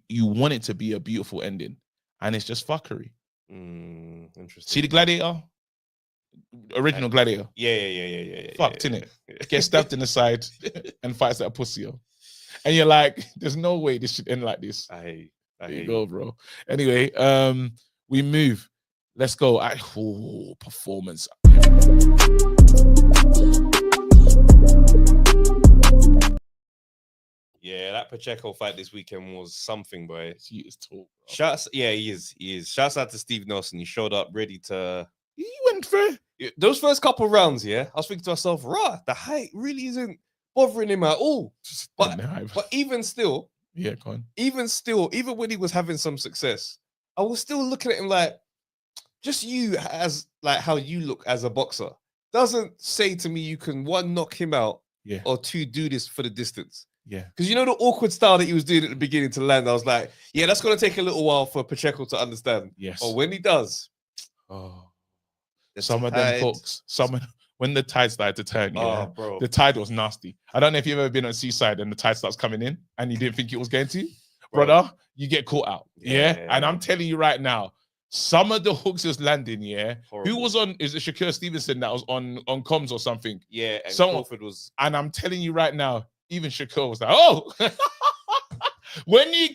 you want it to be a beautiful ending, and it's just fuckery.
Interesting.
See the Gladiator? Original Gladiator.
Yeah.
Fucked, innit? Get stabbed in the side and fights that pussy. And you're like, there's no way this should end like this.
I
There you go, bro. Anyway, we move. Let's go. Performance.
Yeah, that Pacheco fight this weekend was something, boy.
He is tall.
He is. Shouts out to Steve Nelson. He showed up ready to.
He went for
those first couple rounds. Yeah, I was thinking to myself, "Rah, the height really isn't bothering him at all." But even still,
yeah, go on.
Even when he was having some success, I was still looking at him like, just you as like how you look as a boxer doesn't say to me you can one knock him out, or two do this for the distance.
Yeah,
because you know the awkward style that he was doing at the beginning to land. I was like, yeah, that's gonna take a little while for Pacheco to understand.
Yes.
Or when he does,
some of them hooks, when the tide started to turn,
bro,
the tide was nasty. I don't know if you've ever been on Seaside and the tide starts coming in and you didn't think it was going to, brother. You get caught out. Yeah. And I'm telling you right now, some of the hooks was landing. Horrible. Who was on? Is it Shakur Stevenson that was on comms or something?
Yeah, and
Crawford was. And I'm telling you right now, even Shakur was like, oh. when you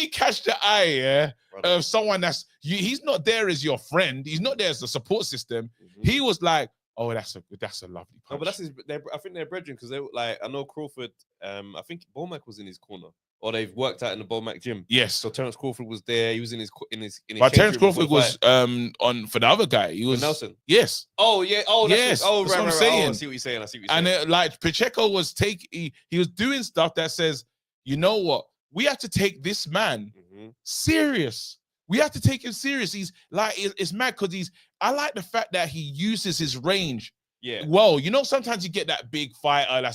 catch the eye of someone he's not there as your friend, he's not there as a support system. He was like, oh, that's a lovely punch.
No, but I think they're brethren, because they like, I know Crawford. I think Bomac was in his corner, or they've worked out in the Bomac gym.
Yes.
So Terence Crawford was there. He was in his.
But Terence Crawford was on for the other guy. He was
Nelson.
Yes.
Oh yeah. Oh yes.
Right.
What I'm saying. Oh, I see what you're saying.
And like Pacheco was he was doing stuff that says, you know what, we have to take this man serious. We have to take him serious. He's like, it's mad because I like the fact that he uses his range. Yeah. Well, you know, sometimes you get that big fighter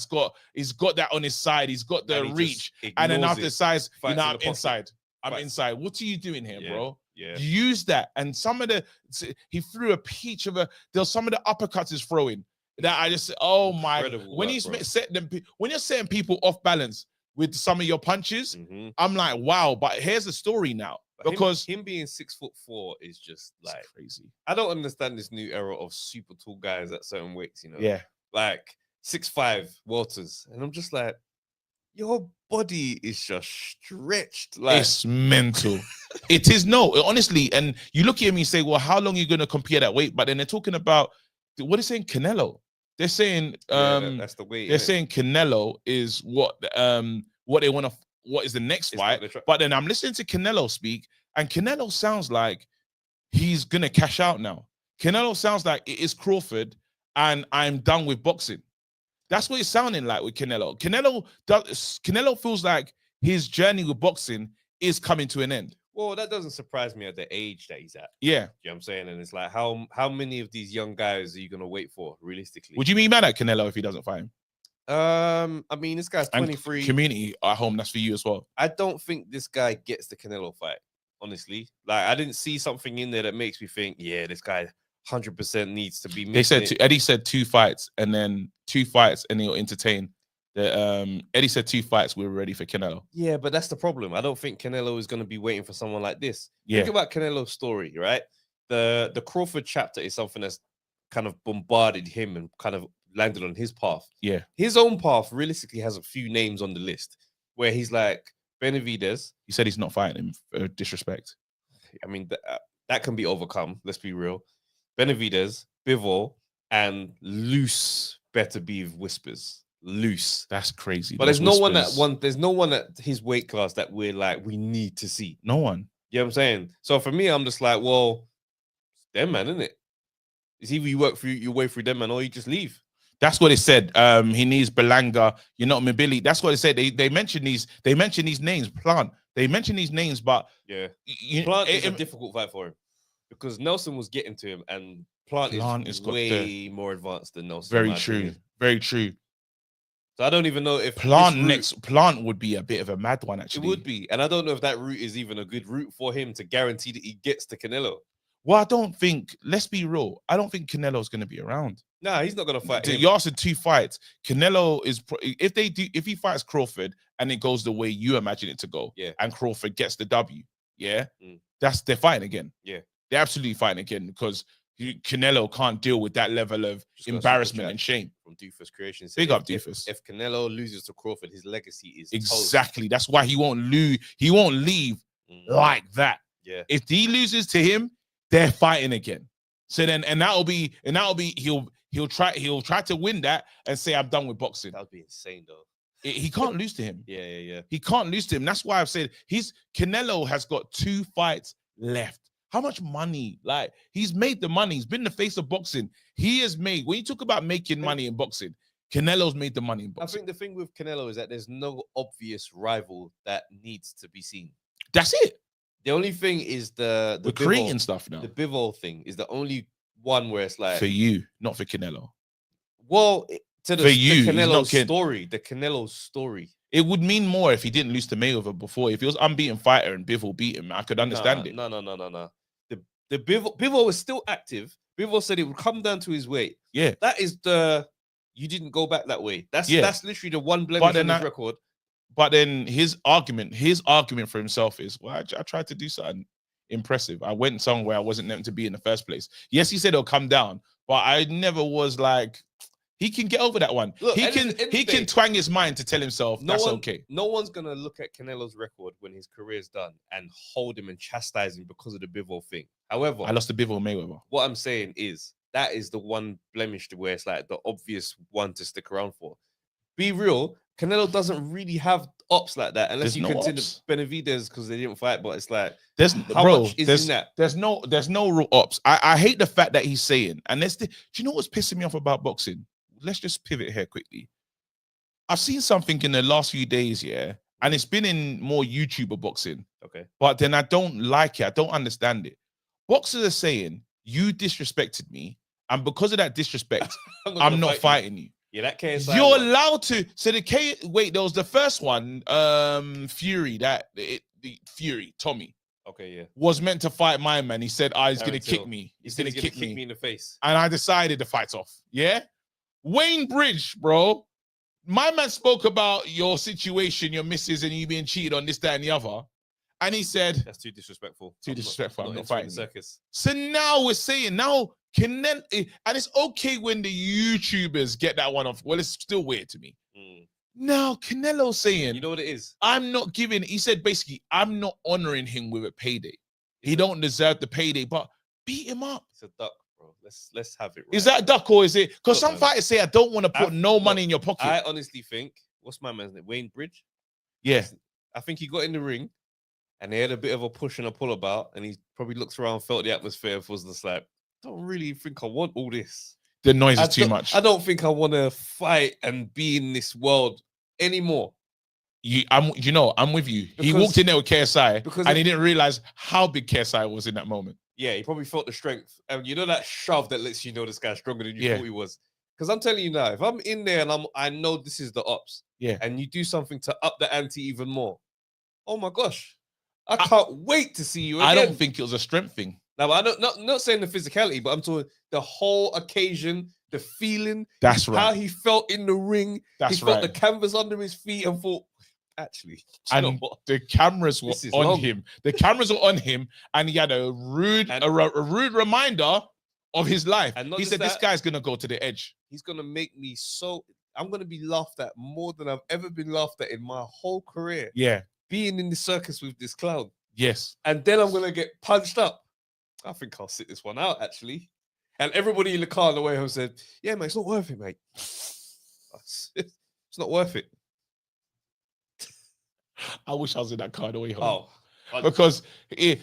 he's got that on his side. He's got the reach, and then after the size, I'm inside. I'm inside. What are you doing here, bro? Yeah. Use that. And he threw a peach of there's some of the uppercuts he's throwing that I just, oh my, when you're setting people off balance with some of your punches, I'm like, wow. But here's the story now. Because
him being 6'4" is just like
crazy.
I don't understand this new era of super tall guys at certain weights, you know.
Yeah.
Like 6'5" Walters. And I'm just like, your body is just stretched. Like,
it's mental. It is honestly. And you look at me and say, well, how long are you gonna compare that weight? But then they're talking about what are they saying? Canelo. They're saying
that's the weight.
They're saying Canelo is what they want to. What is the next fight? But then I'm listening to Canelo speak, and Canelo sounds like he's gonna cash out now. Canelo sounds like it is Crawford, and I'm done with boxing. That's what it's sounding like with Canelo. Canelo feels like his journey with boxing is coming to an end.
Well, that doesn't surprise me at the age that he's at.
Yeah.
You know what I'm saying? And it's like, how many of these young guys are you gonna wait for realistically?
Would you be mad at Canelo if he doesn't fight him?
I mean, this guy's 23.
And community at home, that's for you as well.
I don't think this guy gets the Canelo fight, honestly. Like, I didn't see something in there that makes me think, yeah, this guy 100% needs to be.
Eddie said 2 fights, and then 2 fights, and he'll entertain. Eddie said 2 fights, we were ready for Canelo.
Yeah, but that's the problem. I don't think Canelo is going to be waiting for someone like this.
Yeah.
Think about Canelo's story, right? The Crawford chapter is something that's kind of bombarded him and kind of landed on his path.
Yeah.
His own path realistically has a few names on the list where he's like Benavidez.
He said he's not fighting him for disrespect.
I mean, that can be overcome. Let's be real. Benavidez, Bivol, and loose better be whispers. loose.
That's crazy.
But
Those
there's no one
whispers.
there's no one at his weight class that we're like, we need to see.
No one.
You know what I'm saying? So for me, I'm just like, well, them man, isn't it? It's either you work through your way through them man, or you just leave.
That's what it said. He needs Belanga. You're not Mobili. That's what it said. They mentioned these. They mentioned these names. Plant. They mentioned these names, but
yeah, Plant is a difficult fight for him because Nelson was getting to him, and Plant is way more advanced than Nelson.
Very true. Very true.
So I don't even know if
Plant would be a bit of a mad one. Actually,
it would be, and I don't know if that route is even a good route for him to guarantee that he gets to Canelo.
Well, I don't think. Let's be real. I don't think Canelo's going to be around.
Nah, he's not going to fight.
You asked 2 fights. Canelo is if he fights Crawford and it goes the way you imagine it to go, and Crawford gets the W, they're fighting again.
Yeah,
they're absolutely fighting again because Canelo can't deal with that level of embarrassment and shame.
From Doofus Creations,
big up Doofus.
If Canelo loses to Crawford, his legacy is
exactly toast. That's why he won't lose. He won't leave like that.
Yeah,
if he loses to him, they're fighting again. So then, and that'll be he'll try to win that and say I'm done with boxing.
That would be insane though.
He can't lose to him.
Yeah.
He can't lose to him. That's why I've said Canelo has got 2 fights left. How much money? Like, he's made the money. He's been the face of boxing. He has made, when you talk about making money in boxing, Canelo's made the money in boxing.
I think the thing with Canelo is that there's no obvious rival that needs to be seen.
That's it.
The only thing is the
we're creating stuff now.
The Bivol thing is the only one where it's like,
for you, not for Canelo.
Well, to the Canelo story, the Canelo story.
It would mean more if he didn't lose to Mayweather before. If he was unbeaten fighter and Bivol beat him, I could understand it.
No. The Bivol was still active. Bivol said it would come down to his weight.
Yeah,
that is you didn't go back that way. That's literally the one blemish on his record.
But then his argument for himself is, well, I tried to do something impressive. I went somewhere I wasn't meant to be in the first place. Yes, he said it'll come down, but I never was like, he can get over that one. Look, he can twang his mind to tell himself that's okay.
No one's gonna look at Canelo's record when his career's done and hold him and chastise him because of the Bivol thing. However,
I lost the Bivol Mayweather.
What I'm saying is that is the one blemish to where it's like the obvious one to stick around for. Be real, Canelo doesn't really have ops like that unless you consider Benavidez because they didn't fight. But it's like, much is in that?
There's no real ops. I hate the fact that he's saying, and do you know what's pissing me off about boxing? Let's just pivot here quickly. I've seen something in the last few days, and it's been in more YouTuber boxing.
Okay.
But then I don't like it. I don't understand it. Boxers are saying, you disrespected me, and because of that disrespect, I'm not fighting you.
Yeah, that case.
You're allowed to. So there was the first one, Fury, the Fury, Tommy.
Okay, yeah.
Was meant to fight my man. He said, he's going to kick me. He's going to kick
me in the face.
And I decided the fight's off. Yeah? Wayne Bridge, bro. My man spoke about your situation, your missus, and you being cheated on this, that, and the other. And he said,
that's too disrespectful.
I'm not fighting.
Circus.
So now we're saying, and it's okay when the YouTubers get that one off. Well, it's still weird to me. Now, Canelo saying,
you know what it is?
He said basically, I'm not honoring him with a payday. He don't deserve the payday, but beat him up.
It's a duck, bro. Let's have it right.
Is that a duck or is it? Because some fighters say, I don't want to put money in your pocket.
I honestly think, what's my man's name? Wayne Bridge?
Yeah.
I think he got in the ring and they had a bit of a push and a pull about, and he probably looked around, felt the atmosphere, was just like, I don't really think I want all this.
The noise is too much.
I don't think I want to fight and be in this world anymore.
I'm with you. He walked in there with KSI and he didn't realize how big KSI was in that moment.
Yeah, he probably felt the strength. And you know that shove that lets you know this guy's stronger than you thought he was. Because I'm telling you now, if I'm in there and I know this is the ops, and you do something to up the ante even more, oh my gosh, I can't wait to see you again.
I don't think it was a strength thing.
Now, I'm not saying the physicality, but I'm talking the whole occasion, the feeling.
That's right.
How he felt in the ring.
That's
he felt
right.
the canvas under his feet and thought, actually,
and the cameras were on him. The cameras were on him, and he had a rude reminder of his life. And he said, "This guy's gonna go to the edge.
He's gonna make me so. I'm gonna be laughed at more than I've ever been laughed at in my whole career.
Yeah,
being in the circus with this clown.
Yes,
and then I'm gonna get punched up. I think I'll sit this one out actually." And everybody in the car on the way home said, "Yeah, mate, it's not worth it, mate." It's not worth it.
I wish I was in that car the way home.
Oh,
Because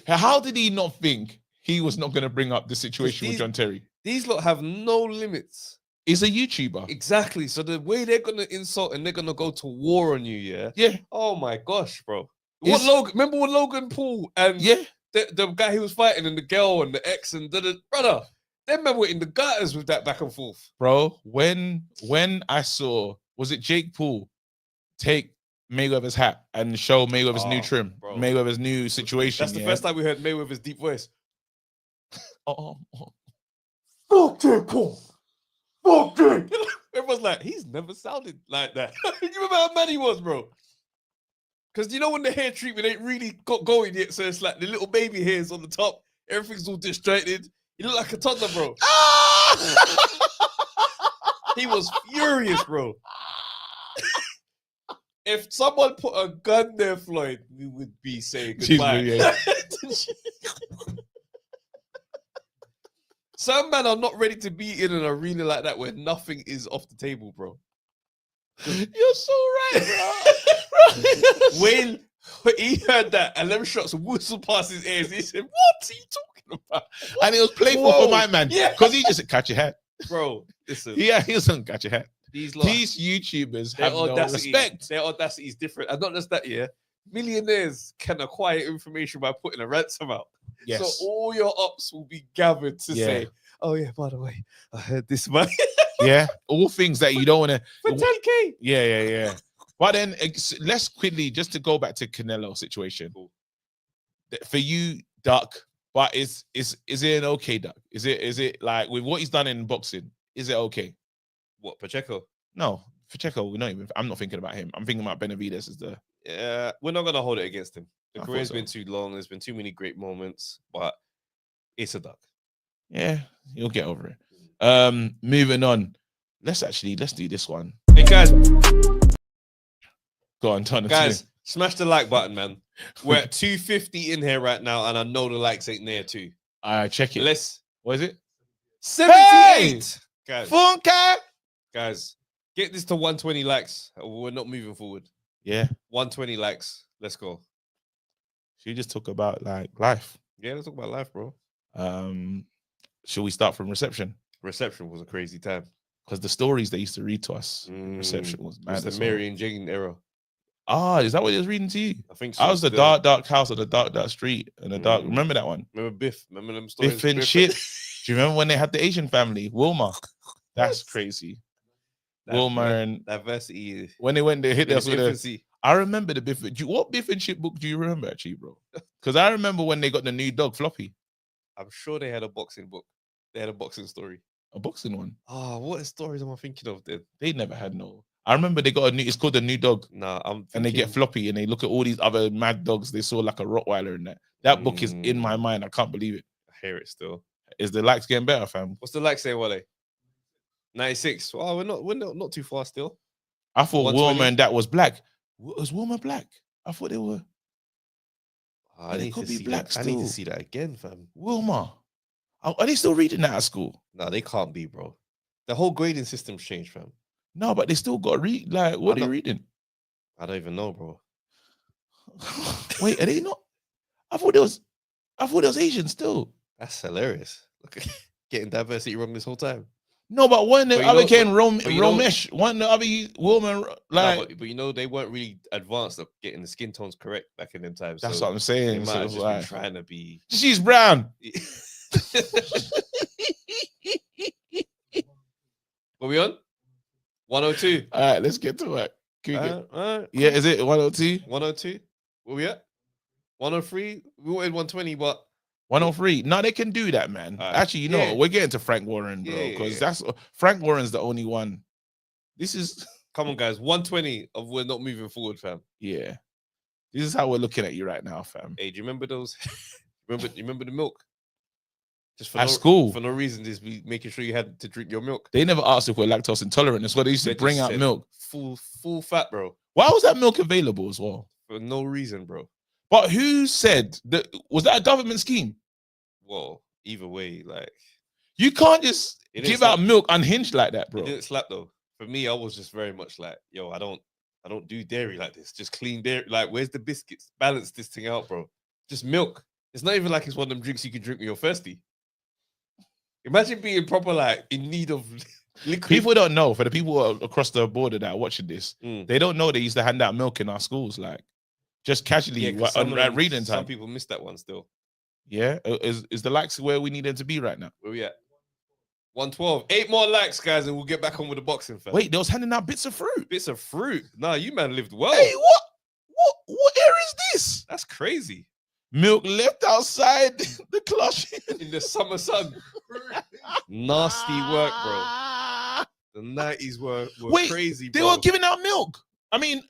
how did he not think he was not going to bring up the situation with John Terry?
These lot have no limits.
He's a YouTuber.
Exactly. So the way they're gonna insult and they're gonna go to war on you, yeah.
Yeah.
Oh my gosh, bro. What Logan? Remember when Logan Paul and the guy he was fighting and the girl and the ex and brother, them men were in the gutters with that back and forth.
Bro, when I saw, was it Jake Paul take Mayweather's hat and show Mayweather's new trim,
bro.
Mayweather's new situation?
That's the first time we heard Mayweather's deep voice.
Fuck Jake Paul. Fuck Jake.
Everyone's like, he's never sounded like that. You remember how mad he was, bro? Because you know when the hair treatment ain't really got going yet, so it's like the little baby hairs on the top, everything's all disjointed. He look like a toddler, bro. He was furious, bro. If someone put a gun there, Floyd, we would be saying goodbye. Some men are not ready to be in an arena like that where nothing is off the table, bro.
You're so right, bro.
When he heard that and them shots whistled past his ears, he said, "What are you talking about?"
And it was playful for my man, because he just said, "Catch your hat,
bro." Listen,
yeah, he doesn't catch your hat. These YouTubers have no
audacity,
respect.
Their audacity is different, and not just that. Yeah, millionaires can acquire information by putting a ransom out.
Yes.
So all your ops will be gathered to say, "Oh yeah, by the way, I heard this man."
Yeah, all things that you don't want to.
For 10K.
Yeah. But then let's quickly just to go back to Canelo situation.
Cool.
For you, Duck, but is it an okay Duck? Is it like with what he's done in boxing? Is it okay?
What, Pacheco?
No, Pacheco. I'm not thinking about him. I'm thinking about Benavidez as the.
Yeah, we're not gonna hold it against him. The
I
career's
thought so.
been too long. There's been too many great moments, but it's a Duck.
Yeah, you'll get over it. Moving on. Let's do this one.
Hey guys,
go on, Thomas.
guys, smash the like button, man. We're at 250 in here right now, and I know the likes ain't there too.
Check it.
What is it? 78. Guys, get this to 120 likes. We're not moving forward.
Yeah,
120 likes. Let's go.
Should we just talk about like life?
Yeah, let's talk about life, bro.
Should we start from reception?
Reception was a crazy time.
Because the stories they used to read to us, reception was mad.
It's the Mary and Jane era.
Is that what he was reading to you?
I think so.
I was the dark house or the dark street and the dark. Remember that one?
Remember Biff? Remember them stories?
Biff and shit. Do you remember when they had the Asian family, Wilma? That's crazy. Wilma and
diversity.
When they hit us with I remember the Biff. What Biff and shit book do you remember actually, bro? Because I remember when they got the new dog Floppy.
I'm sure they had a boxing book. They had a boxing story.
A boxing one.
What stories am I thinking of then?
They never had no. I remember they got it's called the new dog.
Nah,
and they get Floppy and they look at all these other mad dogs. They saw like a Rottweiler in that. That book is in my mind. I can't believe it.
I hear it still.
Is the likes getting better, fam?
What's the like saying, Wale? 96. Oh, we're not too far still.
I thought Wilma and that was black. Was Wilma black? I thought they were.
They could be black still. I need to see that again, fam.
Wilma. Are they still reading that at school?
No, they can't be, bro. The whole grading system's changed, fam.
No, but they still got to read. Like, what are they reading?
I don't even know, bro.
Wait, are they not? I thought there was Asian still.
That's hilarious. Look, getting diversity wrong this whole time.
No, but when the other came Romesh, one the other woman like.
No, but you know they weren't really advanced at getting the skin tones correct back in them times.
That's what I'm saying.
They might have just been trying to be.
She's brown.
What we on? 102.
All right, let's get to it.
Cool.
Yeah, is it 102?
102. Where we at? 103. We wanted 120, but
103. No, they can do that, man. Actually, you know what? We're getting to Frank Warren, bro, because that's Frank Warren's the only one. This is
come on, guys. 120 of we're not moving forward, fam.
Yeah, this is how we're looking at you right now, fam.
Hey, do you remember those? remember the milk? Just
at school
for no reason, just be making sure you had to drink your milk.
They never asked if we're lactose intolerant. That's why they used to bring out milk.
Full fat, bro.
Why was that milk available as well?
For no reason, bro.
But who said that? Was that a government scheme?
Well, either way, like
you can't just give out milk unhinged like that, bro.
It didn't slap though. for me, I was just very much like, yo, I don't do dairy like this. Just clean dairy. Like, where's the biscuits? Balance this thing out, bro. Just milk. It's not even like it's one of them drinks you can drink when you're thirsty. Imagine being proper, like, in need of liquid.
People don't know. For the people across the border that are watching this, they don't know they used to hand out milk in our schools, like just casually at reading time.
Some people miss that one still.
Yeah, is the likes where we need them to be right now?
Where we at? 112. 8 more likes, guys, and we'll get back on with the boxing. Fam.
Wait, they was handing out bits of fruit.
Bits of fruit. Nah, you man lived well.
Hey, what air is this?
That's crazy.
Milk left outside the cloche
in the summer sun. Nasty work, bro. The 90s were crazy, bro.
They were giving out milk. I mean,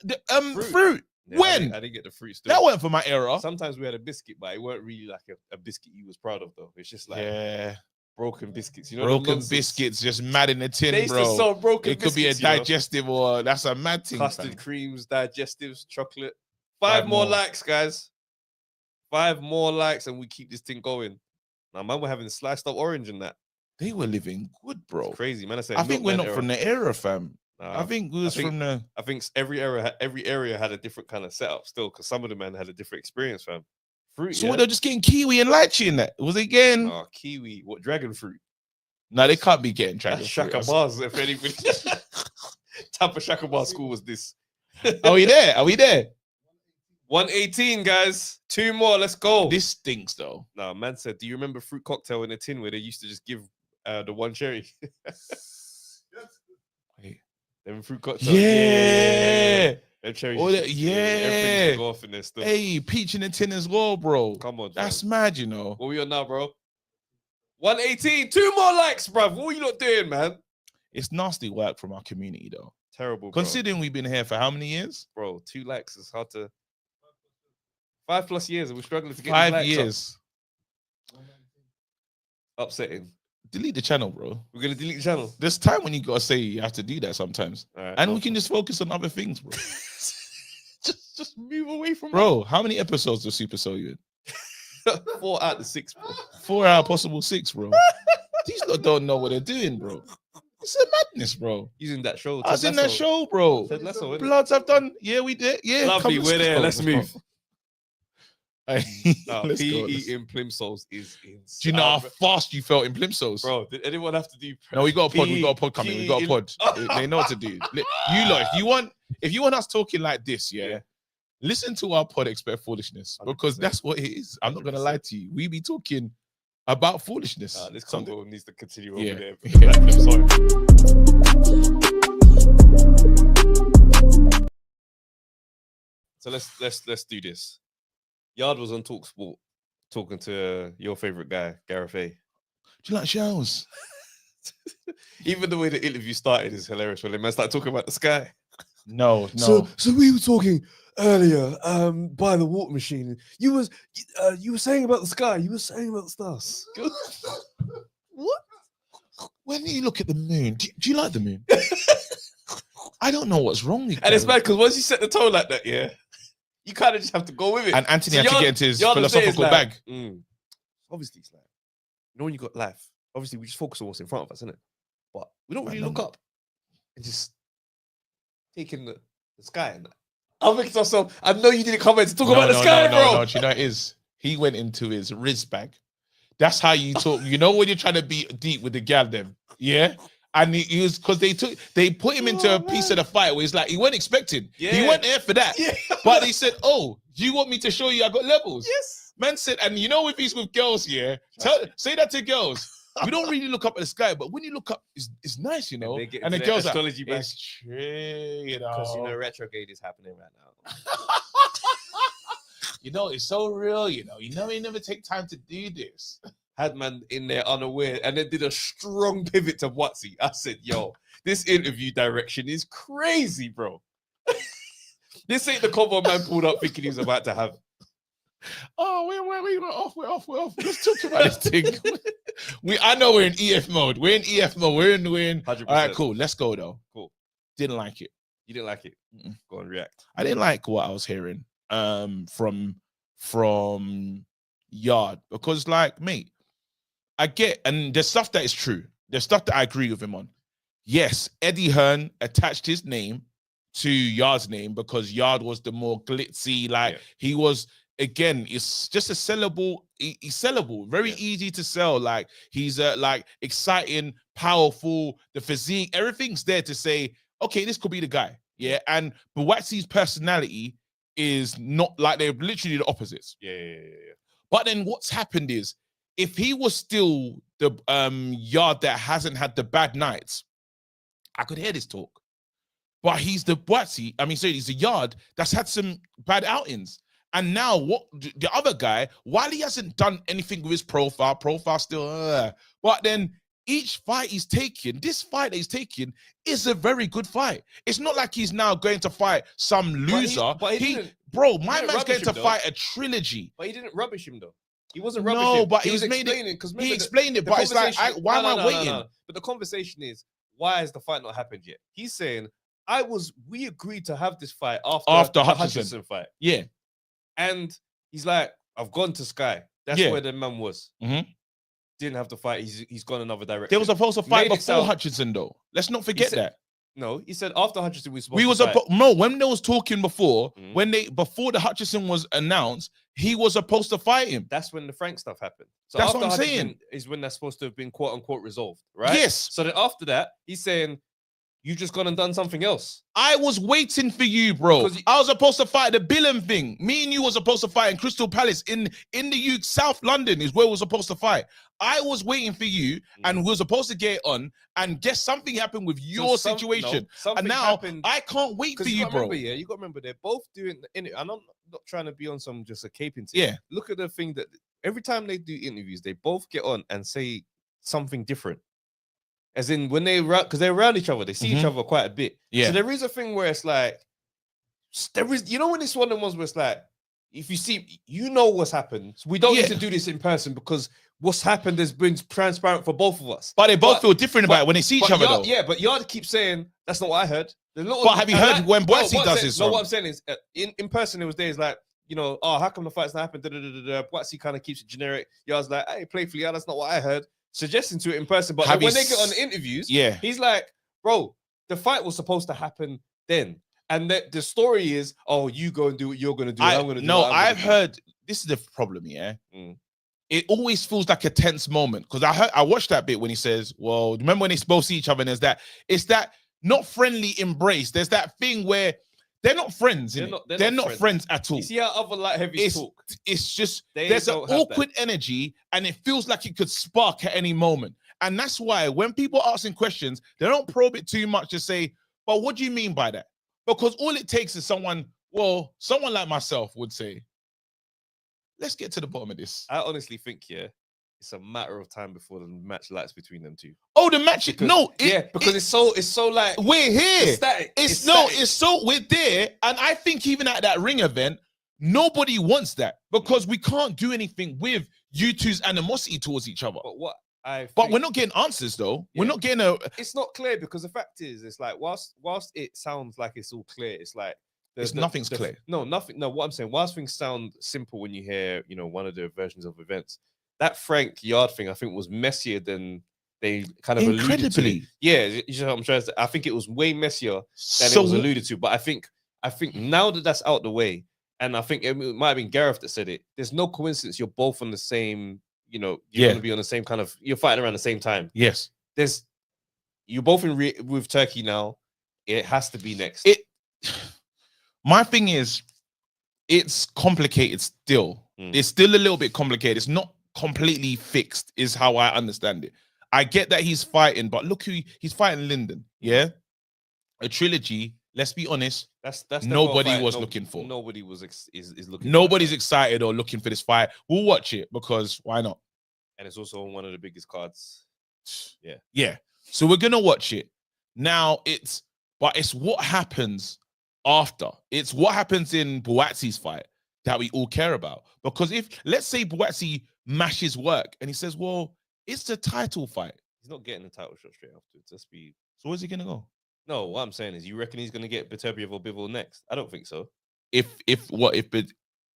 fruit.
Yeah,
when?
I didn't get the fruit still.
That wasn't for my era.
Sometimes we had a biscuit, but it weren't really like a biscuit you was proud of, though. It's just like broken biscuits. You know,
broken biscuits just mad in the tin,
they used
bro.
to sell broken
it could be a digestive or that's a mad thing.
Custard creams, digestives, chocolate. 5 more likes, guys. 5 more likes, and we keep this thing going. Now, man, we're having sliced up orange and that.
They were living good, bro.
It's crazy, man.
I think we're not from the era, fam. I think we was from the.
I think every area had a different kind of setup still, because some of the men had a different experience, fam. Fruit.
So they're just getting kiwi and lychee in that. Was it getting?
Oh, kiwi. What, dragon fruit?
No, they can't be getting dragon fruit.
Shaka bars, if anything. Type of Shaka bar school was this?
Are we there? Are we there?
118, guys. 2 more. Let's go.
This stinks, though.
No, man said, do you remember fruit cocktail in a tin where they used to just give the one cherry? Them fruit cocktail.
Yeah.
Them cherries.
Yeah.
Go off in there still.
Hey, peach in a tin as well, bro.
Come on,
that's mad, you know.
What we on now, bro? 118. 2 more likes, bruv. What are you not doing, man?
It's nasty work from our community, though.
Terrible,
bro. Considering we've been here for how many years?
Bro, 2 likes is hard to... 5+ years, and we're struggling to get
5 years.
Upsetting.
Delete the channel, bro.
We're gonna delete the channel.
There's time when you gotta say you have to do that sometimes, and we can just focus on other things, bro.
just move away from.
Bro, how many episodes does Super Soul you
in? 4 out of 6, bro.
4 out of possible 6, bro. These lot don't know what they're doing, bro. It's a madness, bro.
Using that show.
I was in that show, bro. Bloods have done. Yeah, we did. Yeah,
lovely. We're there. Let's move.
No,
PE in Plimsolls is insane.
Do you know how fast you felt in Plimsolls?
Bro, did anyone have to do?
No, we got a pod. We got a pod coming. We got a pod. They know what to do. You lot, if you want us talking like this, yeah, listen to our pod, Expect Foolishness, because 100%. That's what it is. I'm not gonna lie to you. We be talking about foolishness.
This convo needs to continue over there.
Yeah.
I'm sorry. So let's do this. Yard was on TalkSport talking to your favorite guy, Gareth A.
Do you like shows?
Even the way the interview started is hilarious when the man started talking about the sky.
No.
So we were talking earlier by the water machine. You were saying about the sky. You were saying about the stars.
What? When you look at the moon, do you like the moon? I don't know what's wrong with you.
And it's bad because once you set the tone like that, you kind of just have to go with it.
And Anthony had to get into his philosophical bag.
Obviously, it's like, you know, when you got life, obviously we just focus on what's in front of us, isn't it? But we don't really look up and just take in the sky. And I'm thinking to myself, I know you didn't come here to talk about the sky, bro.
No, do you know it is? He went into his Riz bag. That's how you talk. You know when you're trying to be deep with the gal, them, yeah? And he was, because they put him into a piece of the fight where he's like, he wasn't expecting. Yeah. He went there for that. Yeah. But he said, oh, you want me to show you I got levels?
Yes.
Man said, and you know if he's with girls, yeah, say that to girls. We don't really look up at the sky, but when you look up, it's nice, you know. And the girls are like, it's true, you know.
Because, you know, retrograde is happening right now.
You know, it's so real, you know. You never take time to do this.
Had man in there unaware and then did a strong pivot to Watsy. I said, yo, this interview direction is crazy, bro. This ain't the cover man pulled up thinking he was about to have.
Oh, we're off. Let's talk about this thing. I know we're in EF mode. We're in EF mode. We're in 100%. All right, cool. Let's go though.
Cool.
Didn't like it.
You didn't like it? Go and react.
I didn't like what I was hearing from Yard, because, like, mate, I get, and there's stuff that is true. There's stuff that I agree with him on. yes, Eddie Hearn attached his name to Yard's name because Yard was the more glitzy, like he was. Again, it's just a sellable. He's sellable, very easy to sell. Like he's like exciting, powerful. The physique, everything's there to say, okay, this could be the guy. Yeah, and Buatsi's personality is not like they're literally the opposites.
Yeah.
But then what's happened is, if he was still the Yard that hasn't had the bad nights, I could hear this talk. But he's the Buatsi. I mean, sorry, he's the Yard that's had some bad outings. And now what the other guy, while he hasn't done anything with his profile still, but then each fight he's taking, this fight that he's taking is a very good fight. It's not like he's now going to fight some loser. Bro, my man's going to fight a trilogy.
But he didn't rubbish him though. He wasn't rubbish him.
No, but
he was
made
explaining
it.
Because
he explained it, but it's like, why am I waiting?
No. But the conversation is, why has the fight not happened yet? He's saying, we agreed to have this fight after the Hutchinson fight.
Yeah.
And he's like, I've gone to Sky. That's where the man was. Didn't have to fight. He's gone another direction.
They was supposed to fight before Hutchinson, though. Let's not forget that.
No, he said after Hutchinson
when they was talking before, before the Hutchinson was announced, he was supposed to fight him.
That's when the Frank stuff happened. So
that's
after
what I'm
Hutchinson
saying.
Is when that's supposed to have been quote unquote resolved, right?
Yes.
So then after that, he's saying, you just gone and done something else.
I was waiting for you, bro. I was supposed to fight the Billen thing. Me and you were supposed to fight in Crystal Palace in the South London is where we were supposed to fight. I was waiting for you, and we were supposed to get it on. And guess something happened with your situation, and now I can't wait for you, bro.
You got to remember they're both doing in it. And I'm not trying to be on some just a caping thing.
Yeah.
Look at the thing that every time they do interviews, they both get on and say something different. As in when because they're around each other, they see each other quite a bit.
Yeah.
So there is a thing where it's like, when it's one of the ones where it's like, if you see, what's happened. So we don't need to do this in person because what's happened has been transparent for both of us.
But they both feel different about it when they see each other, though.
Yeah, but Yard keeps saying, that's not what I heard.
But have you heard when Boatsy does this?
No, what I'm saying is, in person, it was days like, how come the fight's not happened? Boatsy kind of keeps it generic. Yard's like, hey, playfully, that's not what I heard. Suggesting to it in person, but when they get on interviews, he's like, bro, the fight was supposed to happen then. And the story is, you go and do what you're going to do. I'm going to do.
No, I've heard, this is the problem, It always feels like a tense moment because I watched that bit when he says, well, remember when they both see each other and it's that not friendly embrace. There's that thing where they're not friends. They're not friends at all.
You see how other light heavies talk?
It's just there's an awkward energy and it feels like it could spark at any moment. And that's why when people are asking questions, they don't probe it too much to say, but what do you mean by that? Because all it takes is someone like myself would say, let's get to the bottom of this.
I honestly think, it's a matter of time before the match lights between them two.
Oh, the match?
Because it's so like
we're here.
It's static.
We're there. And I think even at that ring event, nobody wants that because we can't do anything with you two's animosity towards each other. But we're not getting answers though. We're not getting It's
not clear because the fact is, it's like whilst it sounds like it's all clear, it's like
nothing's clear.
No, nothing. No, what I'm saying, whilst things sound simple when you hear, one of the versions of events, that Frank Yard thing, I think, was messier than they kind of alluded to. Yeah, you know what I'm trying to say. I think it was way messier than it was alluded to. But I think now that that's out the way, and I think it might have been Gareth that said it. There's no coincidence. You're both on the same. You're going to be on the same kind of. You're fighting around the same time.
Yes.
You're both with Turkey now. It has to be next.
My thing is, it's complicated still. It's still a little bit complicated. It's not completely fixed, is how I understand it. I get that he's fighting, but look who he's fighting. Lyndon, a trilogy. Let's be honest.
That's
nobody was looking for.
Nobody was is looking.
Nobody's excited or looking for this fight. We'll watch it because why not?
And it's also on one of the biggest cards.
Yeah. So we're gonna watch it now. It's what happens after. It's what happens in Buatsi's fight that we all care about. Because if let's say Buatsi mashes work and he says, well, it's the title fight.
He's not getting the title shot straight afterwards.
So where's he gonna go?
No, what I'm saying is, you reckon he's gonna get Beterbiev or Bivol next? I don't think so.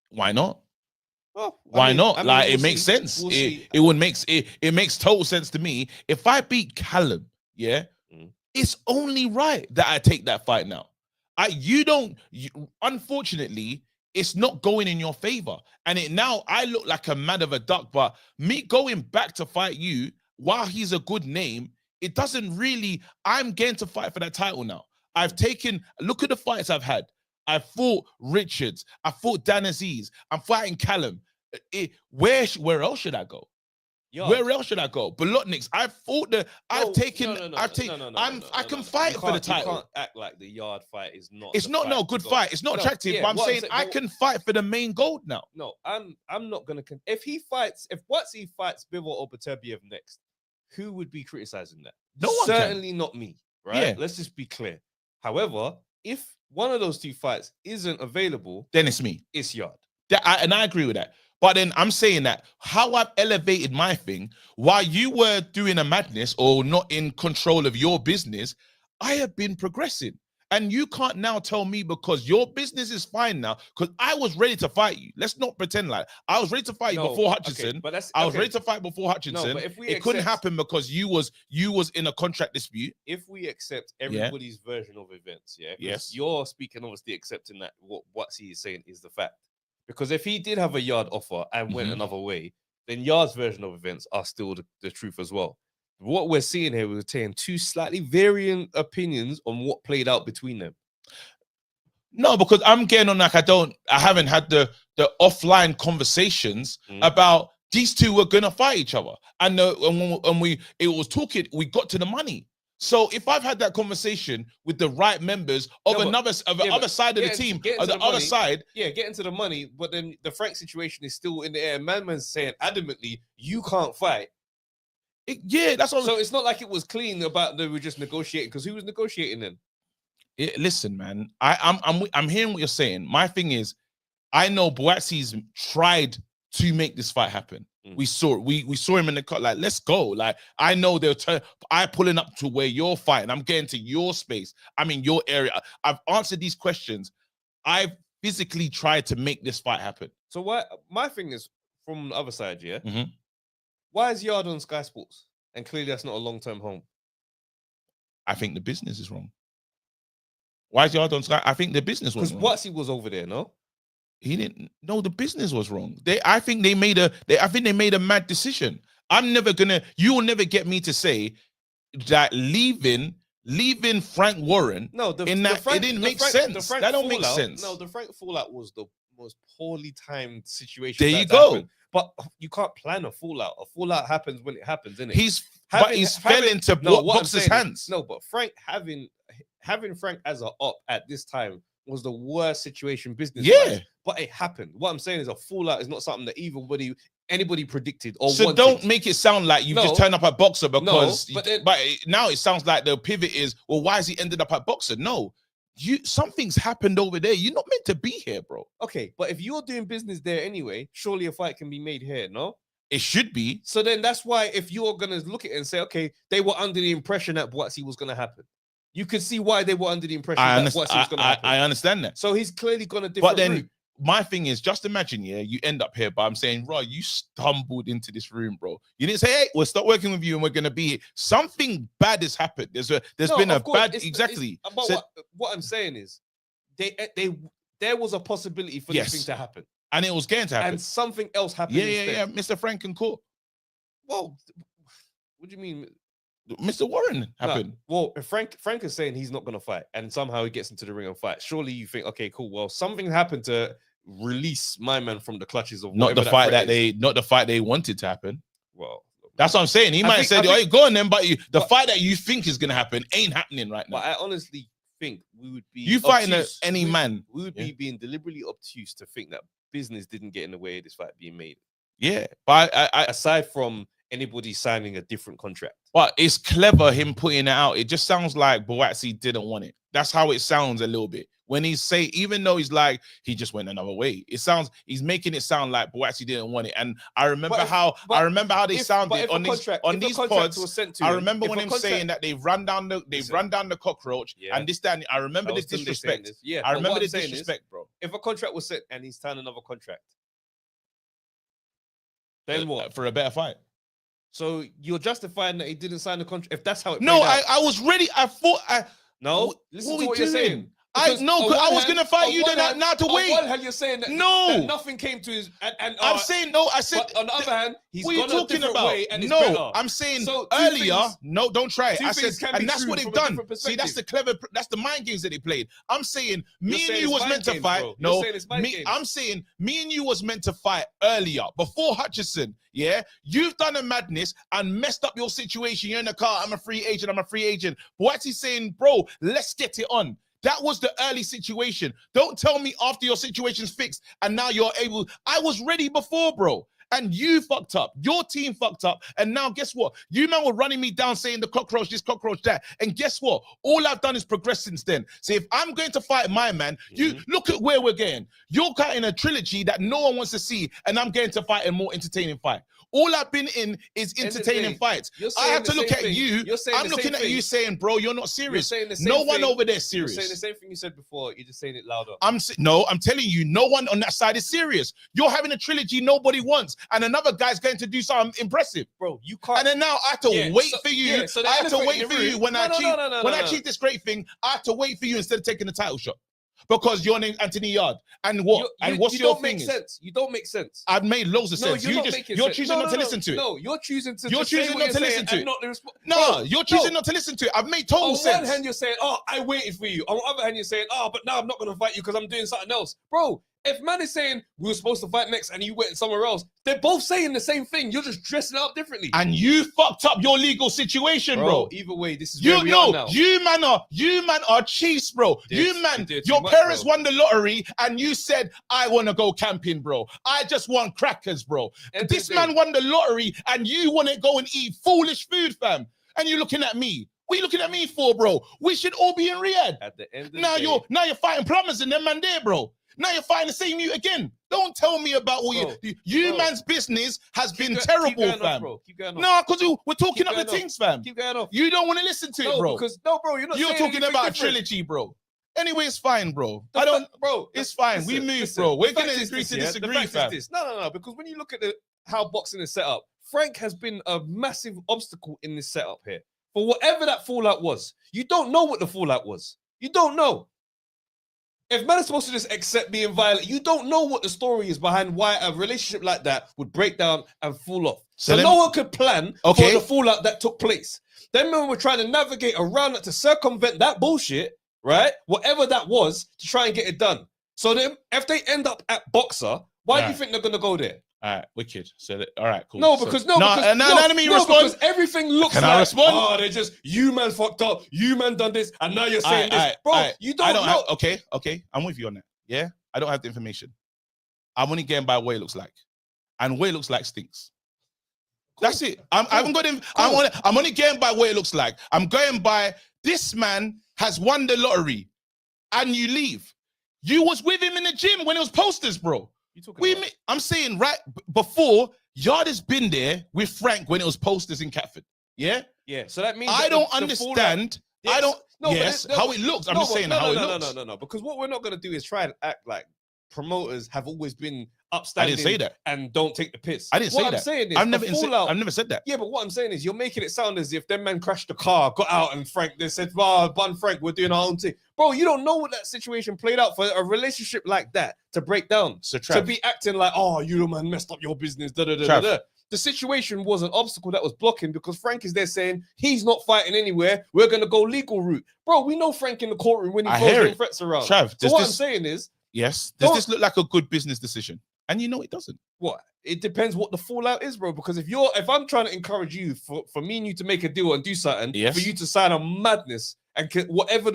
Why not?
Well,
why not? It makes sense. It makes total sense to me. If I beat Callum, it's only right that I take that fight now. Unfortunately, it's not going in your favor. And now I look like a mad of a duck, but me going back to fight you, while he's a good name, it doesn't really, I'm getting to fight for that title now. Look at the fights I've had. I fought Richards. I fought Dan Aziz. I'm fighting Callum. Where else should I go?
Yard.
Where else should I go? Bolotniks. I can fight for the title.
You can't act like the Yard fight is not.
It's not no good fight. It's not attractive. But I'm saying I can fight for the main gold now.
No, I'm not gonna. If Buatsy fights Bivol or Beterbiev next, who would be criticizing that?
No one.
Certainly not me. Right?
Yeah.
Let's just be clear. However, if one of those two fights isn't available,
then it's me.
It's Yard.
And I agree with that. But then I'm saying that how I've elevated my thing, while you were doing a madness or not in control of your business, I have been progressing. And you can't now tell me because your business is fine now, because I was ready to fight you. Let's not pretend like I was ready to fight you before Hutchinson.
Okay,
I was ready to fight before Hutchinson.
No, but if
it couldn't happen because you was in a contract dispute.
If we accept everybody's version of events,
yes,
you're speaking obviously accepting that what he is saying is the fact. Because if he did have a Yard offer and went another way, then Yard's version of events are still the truth as well. What we're seeing here, we're taking two slightly varying opinions on what played out between them.
No, because I'm getting on like I haven't had the offline conversations about these two were gonna fight each other, and we got to the money. So if I've had that conversation with the right members of the other side of the team, or the other side,
getting to the money, but then the Frank situation is still in the air. Man's saying adamantly, you can't fight.
That's what.
So it's not like it was clean about they were just negotiating, because who was negotiating then?
Listen, man, I'm hearing what you're saying. My thing is, I know Buatsy's tried to make this fight happen. We saw it. We saw him in the cut. Like, let's go. Like, I know I pulling up to where you're fighting. I'm getting to your space. I'm in your area. I've answered these questions. I've physically tried to make this fight happen.
So why? My thing is from the other side. Why is Yard on Sky Sports? And clearly that's not a long-term home.
I think the business is wrong. Why is Yard on Sky? I think the business was wrong.
Because Buatsy was over there, no?
He didn't know the business was wrong. I think they made a mad decision. You will never get me to say that leaving Frank Warren.
No,
it didn't make sense. That don't make sense.
No, the Frank fallout was the most poorly timed situation.
There you go.
Happened. But you can't plan a fallout. A fallout happens when it happens, innit?
He's fell into boxer's hands.
No, but Frank having Frank as an op at this time was the worst situation business.
Yeah.
But it happened. What I'm saying is a fallout is not something that anybody predicted or
so
wanted.
Don't make it sound like you just turned up at Boxer because
but
now it sounds like the pivot is, well, why has he ended up at Boxer? No, something's happened over there. You're not meant to be here, bro.
Okay, but if you're doing business there anyway, surely a fight can be made here, no?
It should be.
So then that's why if you're gonna look at it and say, okay, they were under the impression that Buatsy was gonna happen. You could see why they were under the impression that Buatsy was gonna happen.
I understand that.
So he's clearly gone a different route.
My thing is, just imagine, you end up here, but I'm saying, Roy, you stumbled into this room, bro. You didn't say, hey, we'll start working with you and we're going to be here. Something bad has happened. There's been a bad, exactly.
But what I'm saying is, there was a possibility for this thing to happen.
And it was going to happen.
And something else happened instead.
Mr. Frank and Court.
Well, what do you mean?
Mr. Warren happened.
No. Well, if Frank is saying he's not going to fight, and somehow he gets into the ring and fight. Surely you think, okay, cool. Well, something happened to release my man from the clutches of
not the fight not the fight they wanted to happen.
Well,
that's what I'm saying. He might have said, "Oh, go on then," but the fight that you think is going to happen ain't happening right now.
But I honestly think we would be
fighting any man.
We would be being deliberately obtuse to think that business didn't get in the way of this fight being made.
Yeah, but I
aside from anybody signing a different contract.
But it's clever him putting it out. It just sounds like Buatsi didn't want it. That's how it sounds a little bit. When even though he's like, he just went another way. He's making it sound like Buatsi didn't want it. And I remember how they sounded on these pods. I remember when him saying that they've run down the cockroach and this, that, and I remember this disrespect. I remember this disrespect, bro.
If a contract was sent and he's signed another contract, then what?
For a better fight.
So you're justifying that he didn't sign the contract if that's how it
No,
played out.
I was ready. I thought
No, listen to what you're saying.
I
Because on
I
one
was
hand-
gonna fight
on
you.
one
Then
hand-
now to
on
wait.
one hand, you're saying that,
No.
that nothing came to his.
I'm saying no. I said.
But on the other hand, he's
What are you
gone a
talking
different
about?
way and it's
No,
better.
I'm saying
So, two
earlier.
things-
No, don't try it.
two
I
things
said,
can be
and that's
true
what they've
from a
done.
different
See, that's the
perspective.
clever. That's the mind games that they played. I'm saying me
You're
and
saying
you
it's
was
mind
meant to
games,
fight.
bro. You're
No,
saying it's mind
me.
games.
I'm saying me and you was meant to fight earlier before Hutchison. Yeah, you've done a madness and messed up your situation. You're in the car. I'm a free agent. I'm a free agent. What's he saying, bro? Let's get it on. That was the early situation. Don't tell me after your situation's fixed and now you're able. I was ready before, bro. And you fucked up. Your team fucked up. And now guess what? You man were running me down saying the cockroach this, cockroach that. And guess what? All I've done is progress since then. So if I'm going to fight my man, you look at where we're getting. You're cutting a trilogy that no one wants to see. And I'm going to fight a more entertaining fight. All I've been in is entertaining fights. I have to look at you. I'm looking at you saying, bro, you're not serious. No one over there is serious.
You're saying the same thing you said before. You're just saying it louder.
I'm telling you, no one on that side is serious. You're having a trilogy nobody wants, and another guy's going to do something impressive.
Bro, you can't.
And then now I have to wait for you. I have to wait for you when I achieve this great thing. I have to wait for you instead of taking the title shot. Because you're named Anthony Yard. And what? What's your thing?
You don't make sense.
I've made loads of sense. You're choosing not to listen to it.
No, you're choosing to
You're choosing not to listen to it.
No,
you're choosing not to listen to it. I've made total sense.
On one hand, you're saying, oh, I waited for you. On the other hand, you're saying, oh, but now I'm not going to fight you because I'm doing something else. Bro, if man is saying we were supposed to fight next and you went somewhere else, they're both saying the same thing. You're just dressing it up differently.
And you fucked up your legal situation, bro.
Either way, this is where we are now.
You man are chiefs, bro. Your parents won the lottery and you said, I want to go camping, bro. I just want crackers, bro. This man won the lottery and you want to go and eat foolish food, fam. And you're looking at me. What are you looking at me for, bro? We should all be in Riyadh.
At the end of
now
the day,
you're fighting plumbers and them man there, bro. Now you're fighting the same you again. Don't tell me about what you man's business has been terrible, fam.
Keep going off.
No, because we're talking up the things, fam.
Keep going off.
You don't want to listen to it, bro.
Bro, you're not.
You're talking about a trilogy, bro. Anyway, it's fine, bro. It's fine. We move, bro. We're gonna agree to disagree, fam.
No. Because when you look at how boxing is set up, Frank has been a massive obstacle in this setup here. For whatever that fallout was, you don't know what the fallout was. You don't know. If man is supposed to just accept being violent, you don't know what the story is behind why a relationship like that would break down and fall off. So no one could plan for the fallout that took place. Then when we're trying to navigate around it to circumvent that bullshit, right? Whatever that was, to try and get it done. So then, if they end up at Boxer, why do you think they're gonna go there?
All right, wicked. So, all right, cool.
No, because
let me respond.
Because everything looks
Can
like,
I respond?
oh, they just, you man fucked up, you man done this, and now you're saying this. Bro, you don't know.
Okay, I'm with you on that. Yeah, I don't have the information. I'm only getting by what it looks like. And what it looks like stinks. Cool. That's it. I haven't got him. Cool. I'm only getting by what it looks like. I'm going by, this man has won the lottery and you leave. You was with him in the gym when it was posters, bro. I'm saying right before, Yard has been there with Frank when it was posters in Catford. Yeah?
Yeah. So that means
I don't understand.
Yes.
I don't.
No,
yes, how it looks. I'm just saying how it looks.
No. Because what we're not going to do is try and act like promoters have always been upstanding.
I didn't say that.
And don't take the piss.
I didn't say that.
What I'm saying is,
I've never said that.
Yeah, but what I'm saying is, you're making it sound as if them men crashed the car, got out, and Frank, they said, Bun Frank, we're doing our own thing. Bro, you don't know what that situation played out for a relationship like that to break down.
So,
to be acting like, oh, you man messed up your business. The situation was an obstacle that was blocking because Frank is there saying he's not fighting anywhere. We're going to go legal route. Bro, we know Frank in the courtroom when he throws threats around.
Trav,
so what I'm saying is,
yes, does this look like a good business decision? And you know it doesn't.
What? It depends what the fallout is, bro. Because if I'm trying to encourage you for me and you to make a deal and do something, for you to sign on madness and whatever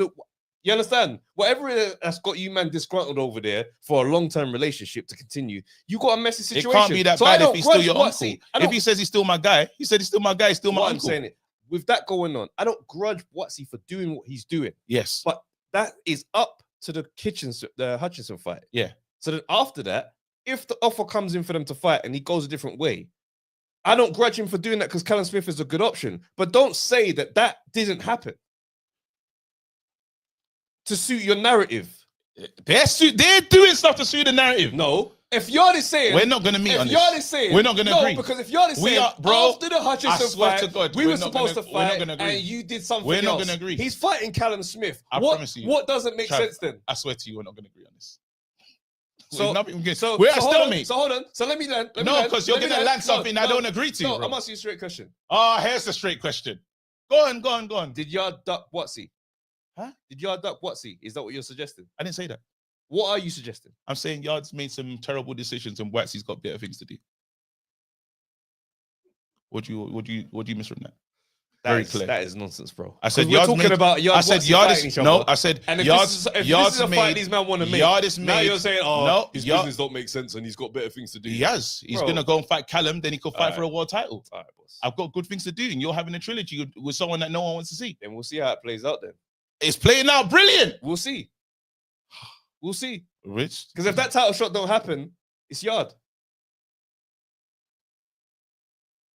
you understand? Whatever that's got you man disgruntled over there for a long-term relationship to continue, you got a messy situation.
It can't be that bad if he's still your uncle. If he says he's still my guy, he said he's still my guy, he's still my uncle.
I'm saying it. With that going on, I don't grudge Watsy for doing what he's doing.
Yes.
But that is up to the Hutchison fight.
Yeah.
So then after that, if the offer comes in for them to fight and he goes a different way, I don't grudge him for doing that because Callum Smith is a good option. But don't say that didn't happen to suit your narrative.
They're doing stuff to suit the narrative.
No, if Yard is saying
we're not gonna meet on
if Yard
this.
is saying
We're not gonna agree.
because if Yard is
We
saying
are, bro,
after the
I
Hutchinson
swear
fight,
to God,
we
we're
were
not
supposed
gonna-
to
we're not
fight,
gonna agree.
and you did something
We're not
else.
gonna agree.
He's fighting Callum Smith.
I promise you.
What doesn't make
Trav,
sense then?
I swear to you, we're not gonna agree on this.
So-
We're not even good.
So
We're at
hold on,
stalemate.
So hold on. So let me land.
No, because you're gonna land something I don't agree to.
No,
bro.
I'm asking you a straight question.
Oh, here's the straight question. Go on.
Did Yard duck Watsy?
Huh?
Did Yard duck Watsy? Is that what you're suggesting?
I didn't say that.
What are you suggesting?
I'm saying Yard's made some terrible decisions and Waxy's got better things to do. What do you miss from that? Very clear.
That is nonsense, bro.
I said
we're
Yard's
talking
made,
about Yard.
I said
Watsy
Yard
fighting
is
each
no.
other.
I said
And if
Yard's
this is
Yard's
a fight
made.
these men want to make,
Yard is
now
made.
you're saying, oh,
No,
his
Yard-
business don't make sense and he's got better things to do.
He has. He's
Bro.
gonna go and fight Callum. Then he could fight
Alright.
for a world title.
All right, boss.
I've got good things to do, and you're having a trilogy with someone that no one wants to see.
Then we'll see how it plays out. Then
It's playing out brilliant.
we'll see. We'll see.
Rich,
Because if that title shot don't happen, it's Yard.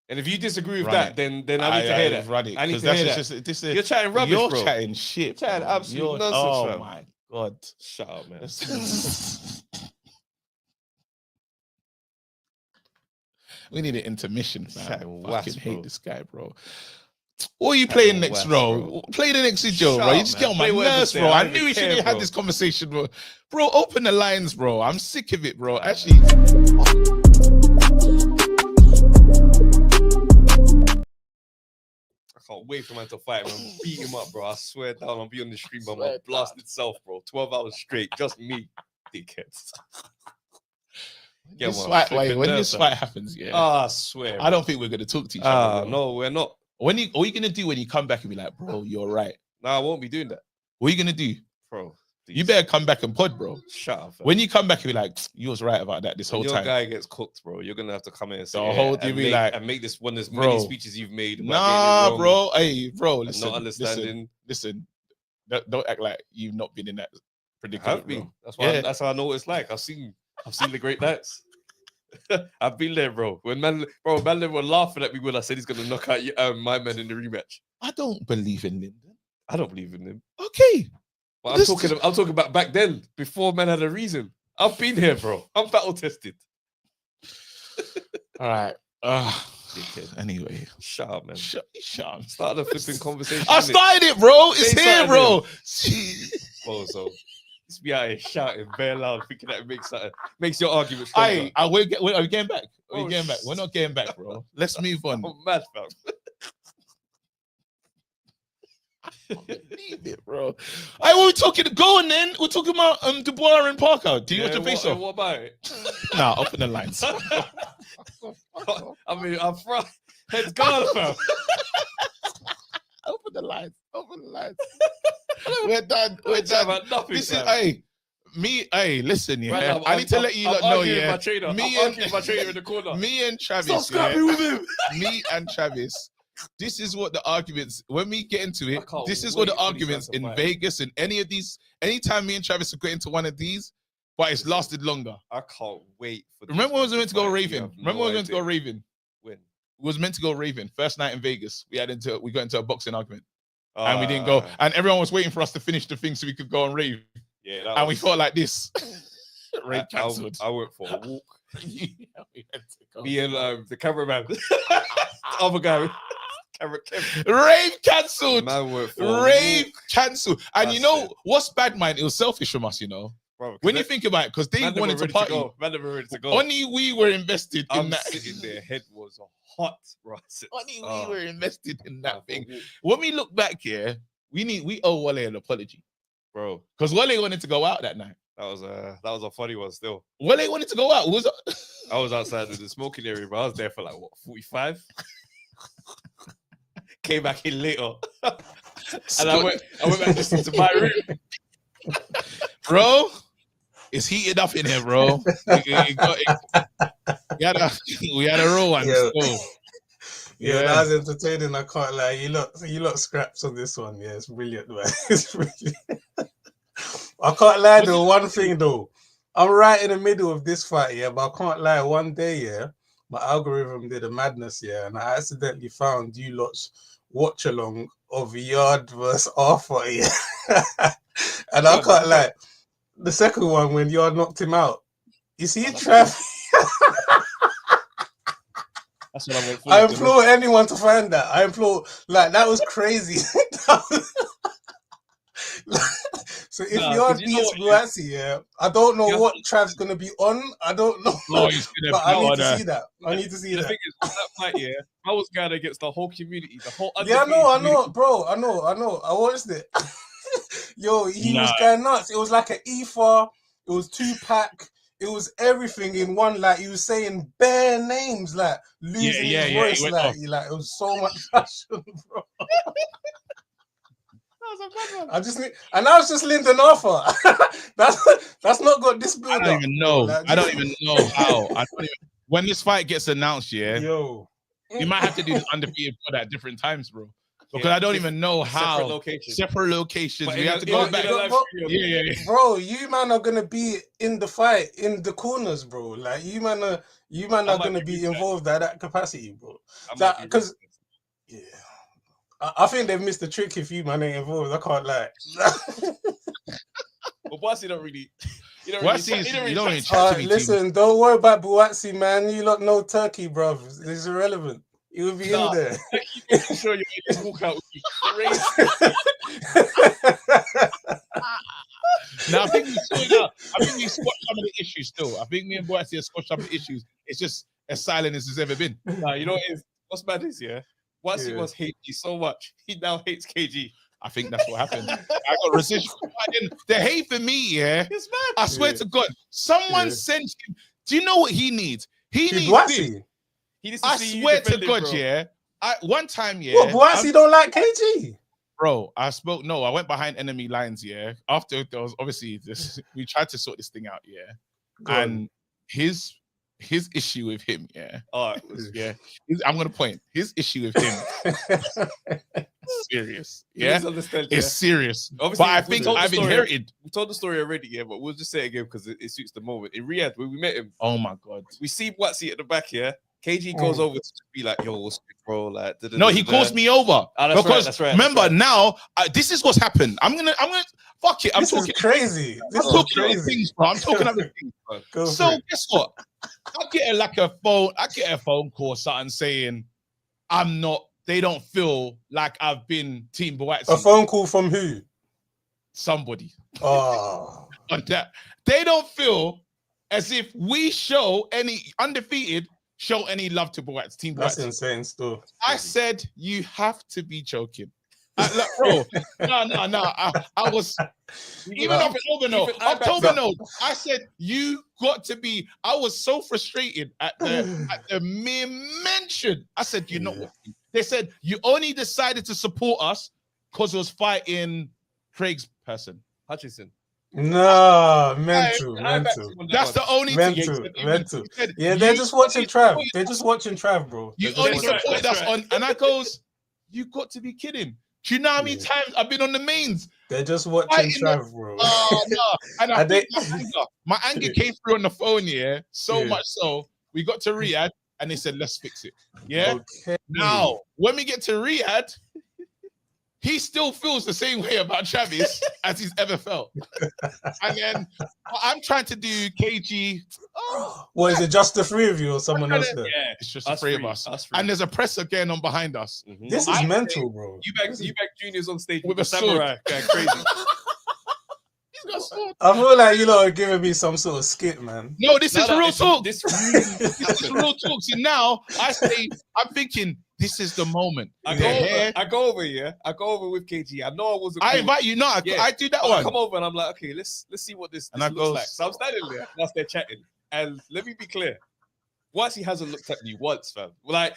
And if you disagree with
Run
that,
it.
then I need to hear that.
Run it.
I need
'cause
to
that's
hear that.
just- this
You're chatting rubbish,
You're
bro.
chatting shit.
Chatting
bro.
absolute
You're-
nonsense,
Oh
fam.
my god.
Shut up, man.
We need an intermission, fam.
Chatting
I
was,
fucking hate
bro.
this guy, bro. What are you playing
Chatting
next,
was,
bro?
bro.
Play the next video,
Shut
bro. You
up,
just
man.
get on my
Play whatever's
nerves,
there.
bro.
I
I
don't
knew
even
we should have
care,
had
bro.
this conversation, bro. Bro, open the lines, bro. I'm sick of it, bro. Actually,
I can't wait for man to fight him and beat him up, bro. I swear down, I'll be on the stream by my
Swear
blasted self, bro. 12 hours straight, just me, dickheads. Get
this
my
fight,
flipping
when
nerves
this
out.
fight happens, yeah,
I swear.
I don't think we're gonna talk to each other. bro.
No, we're not.
What are you gonna do when you come back and be like, bro, you're right?
No, I won't be doing that,
What are you gonna do?
bro.
You better come back and pod, bro.
Shut up. fam.
When you come back and be like, you was right about that this
When
whole
your
time.
guy gets cooked, bro, you're gonna have to come in and say,
The
yeah,
whole-
and
you be
make,
like,
and make this one of the
bro,
many speeches you've made. about
Nah,
getting it wrong
bro. Hey, bro,
and
listen,
not understanding.
listen. Don't act like you've not been in that
I
predicament.
have been.
Bro.
That's how I know what it's like. I've seen the great nights. I've been there, bro. When man were laughing at me when I said he's gonna knock out my man in the rematch.
I don't believe in Linden.
I don't believe in him.
Okay.
But
This-
I'm talking about back then, before man had a reason. I've been here, bro. I'm battle tested.
All right.
Dickhead.
Anyway.
Shut up, man.
Shut up.
Start the flipping conversation.
I
innit?
started it, bro. It's
Say
here,
something,
bro.
Oh, so just be out here shouting very loud, thinking that it makes your argument stronger.
Are we getting back? Are we
Oh,
getting back? We're not getting back, bro. Let's move on.
I'm mad, fam.
Believe it, bro. Hey, what we talking? Go on then. We're talking about Dubois and Parker. Do you watch the face off?
What about it?
Nah, open the lines.
I mean, I'm front. Head's gone, fam.
Open the lines. Open the lines. We're done.
We're
We're
talking
done.
about nothing,
This is
fam.
listen, yeah.
Right now,
I need to let you lot know,
arguing with
yeah.
my trainer. I'm
Me
arguing
and
with my trainer in the corner.
me and Travis,
Stop scrapping with him.
me and Travis. This is what the arguments. When we get into
I
it,
can't
this is what the
wait for these
arguments
guys to
in
fight.
Vegas and any of these. Anytime me and Travis have got into one of these, but it's lasted longer.
I can't wait for. these
Remember when we
guys
was meant to go
fight. You
Raven?
have
Remember
no
when we went to go
idea.
Raven?
When?
We was meant to go Raven. First night in Vegas, we got into a boxing argument, and we didn't go. And everyone was waiting for us to finish the thing so we could go on rave.
Yeah, that
And we
was-
felt like this.
I-
Rave cancelled.
I went for a walk.
Yeah, we had to go.
Me and the cameraman, the other guy,
Rave cancelled.
man went for a
Rave
walk.
cancelled. And you
That's
know
it.
what's bad, man? It was selfish from us, you know.
Bro,
When you think about it, because they
man,
wanted to
ready
party.
go. Man, never ready to go.
Only we were invested in
I'm
that.
sitting there, head was hot, bro. I said,
Only
"Oh,
we were invested in that
man,
thing.
for a walk."
When we look back here, we owe Wale an apology.
Bro.
Because Wale wanted to go out that night.
That was a funny one. Still,
Wale wanted to go out. Was
I was outside of the smoking area, but I was there for like what 45. Came back in later, and I went back just into my room.
bro, it's heated up in here, bro. We had a raw one.
Yeah.
Still.
Yeah, that was entertaining. I can't lie. You lot scraps on this one. Yeah, it's brilliant, man. It's brilliant. I can't lie though. One thing though, I'm right in the middle of this fight, yeah. But I can't lie. One day, yeah, my algorithm did a madness, yeah, and I accidentally found you lot's watch along of Yard versus Arthur, yeah. And I can't lie. The second one when Yard knocked him out, You see, Trav.
That's what I want.
I implore anyone to find that. I implore, like, that was crazy. So if you're DS Buatsi, yeah, I don't know what Trav's gonna be on. I don't know.
Oh, he's gonna
but
be
I need
on
to see that. I need to see
the
that.
thing is, that fight, yeah, I was going against the whole community, the whole.
Yeah, I know, bro. I know. I watched it. Yo, he was going nuts. It was like an EFA. It was 2-pack. It was everything in one. Like, he was saying bare names, like losing his voice. Like it was so much passion, bro. I just need, and that was just Lyndon Arthur. that's not got this build.
I don't even know. Like, I don't even know how. When this fight gets announced,
yo,
you might have to do this undefeated pod at different times, bro. Because I don't even know how. Separate locations.
But
we have to go back.
Bro, you man are gonna be in the fight in the corners, bro. Like you man are gonna be involved at that capacity, bro. Because I think they've missed the trick if you man ain't involved. I can't lie.
But Buatsi don't really. You don't
really chat to me.
Listen, don't worry about Buatsi, man. You lot know Turkey, bro. It's irrelevant. You will be in there.
I'm sure you just walk out with you crazy.
Now I think we sorted out. I think we squashed some of the issues still. I think me and Buatsi have squashed some of the issues. It's just as silent as it's ever been.
Nah, you know what is? What's bad is, Buatsi was hating so much, he now hates KG.
I think that's what happened. I got residual. The hate for me,
it's mad.
I swear to God, someone sent him. Do you know what he needs? He needs
Buatsi.
I swear to God, one time,
What, Buatsi don't like KG?
Bro, I went behind enemy lines, After there was obviously this, we tried to sort this thing out, and his issue with him, I'm gonna point his issue with him. Serious, it's serious.
Obviously,
but I think I've inherited.
We told the story already, but we'll just say it again because it suits the moment. In Riyadh, when we met him,
oh my God,
we see Buatsi at the back, KG goes over to be like, "Yo, what's good, bro?" Like,
no, he calls me over
that's right.
Remember now, this is what's happened. I'm gonna fuck it. I'm talking
crazy.
I'm talking other things, bro. I'm talking other things, bro. So guess what? I get a phone call or something saying I'm not. They don't feel like I've been Team Buatsi.
A phone call from who?
Somebody.
Oh,
on that. They don't feel as if we show any undefeated. Show any love to Buatsi, Team Buatsi.
That's insane still.
I said you have to be joking. Look, bro, no. I was even October note. I said you got to be. I was so frustrated at the mere mention. I said, you know what? They said you only decided to support us because it was fighting Craig's person, Hutchinson.
No, mental.
That's the only
thing. Mental. Yeah, they're just watching Trav. They're just watching Trav, bro.
You only supported us on, and I goes, you got to be kidding. Do you know how many times I've been on the mains?
They're just watching Trav, bro.
Oh no! And my anger came through on the phone, so much so we got to Riyadh and they said, let's fix it. Yeah. Okay. Now, when we get to Riyadh, he still feels the same way about Travis as he's ever felt. And then I'm trying to do KG.
What is it? Just the three of you or someone else there?
Yeah, it's just the three of us. And there's a presser going on behind us.
Mm-hmm. This is mental, bro.
You back Junior's on stage with a samurai going crazy.
I feel like you lot are giving me some sort of skit, man.
No, this is real talk. This is real talk. See, now I'm thinking, this is the moment.
I go over with KG. I know I wasn't.
I invite you. No, I do that one.
I come over and I'm like, okay, let's see what this looks like. So I'm standing there whilst they're chatting, and let me be clear. Buatsi hasn't looked at me once, fam. Like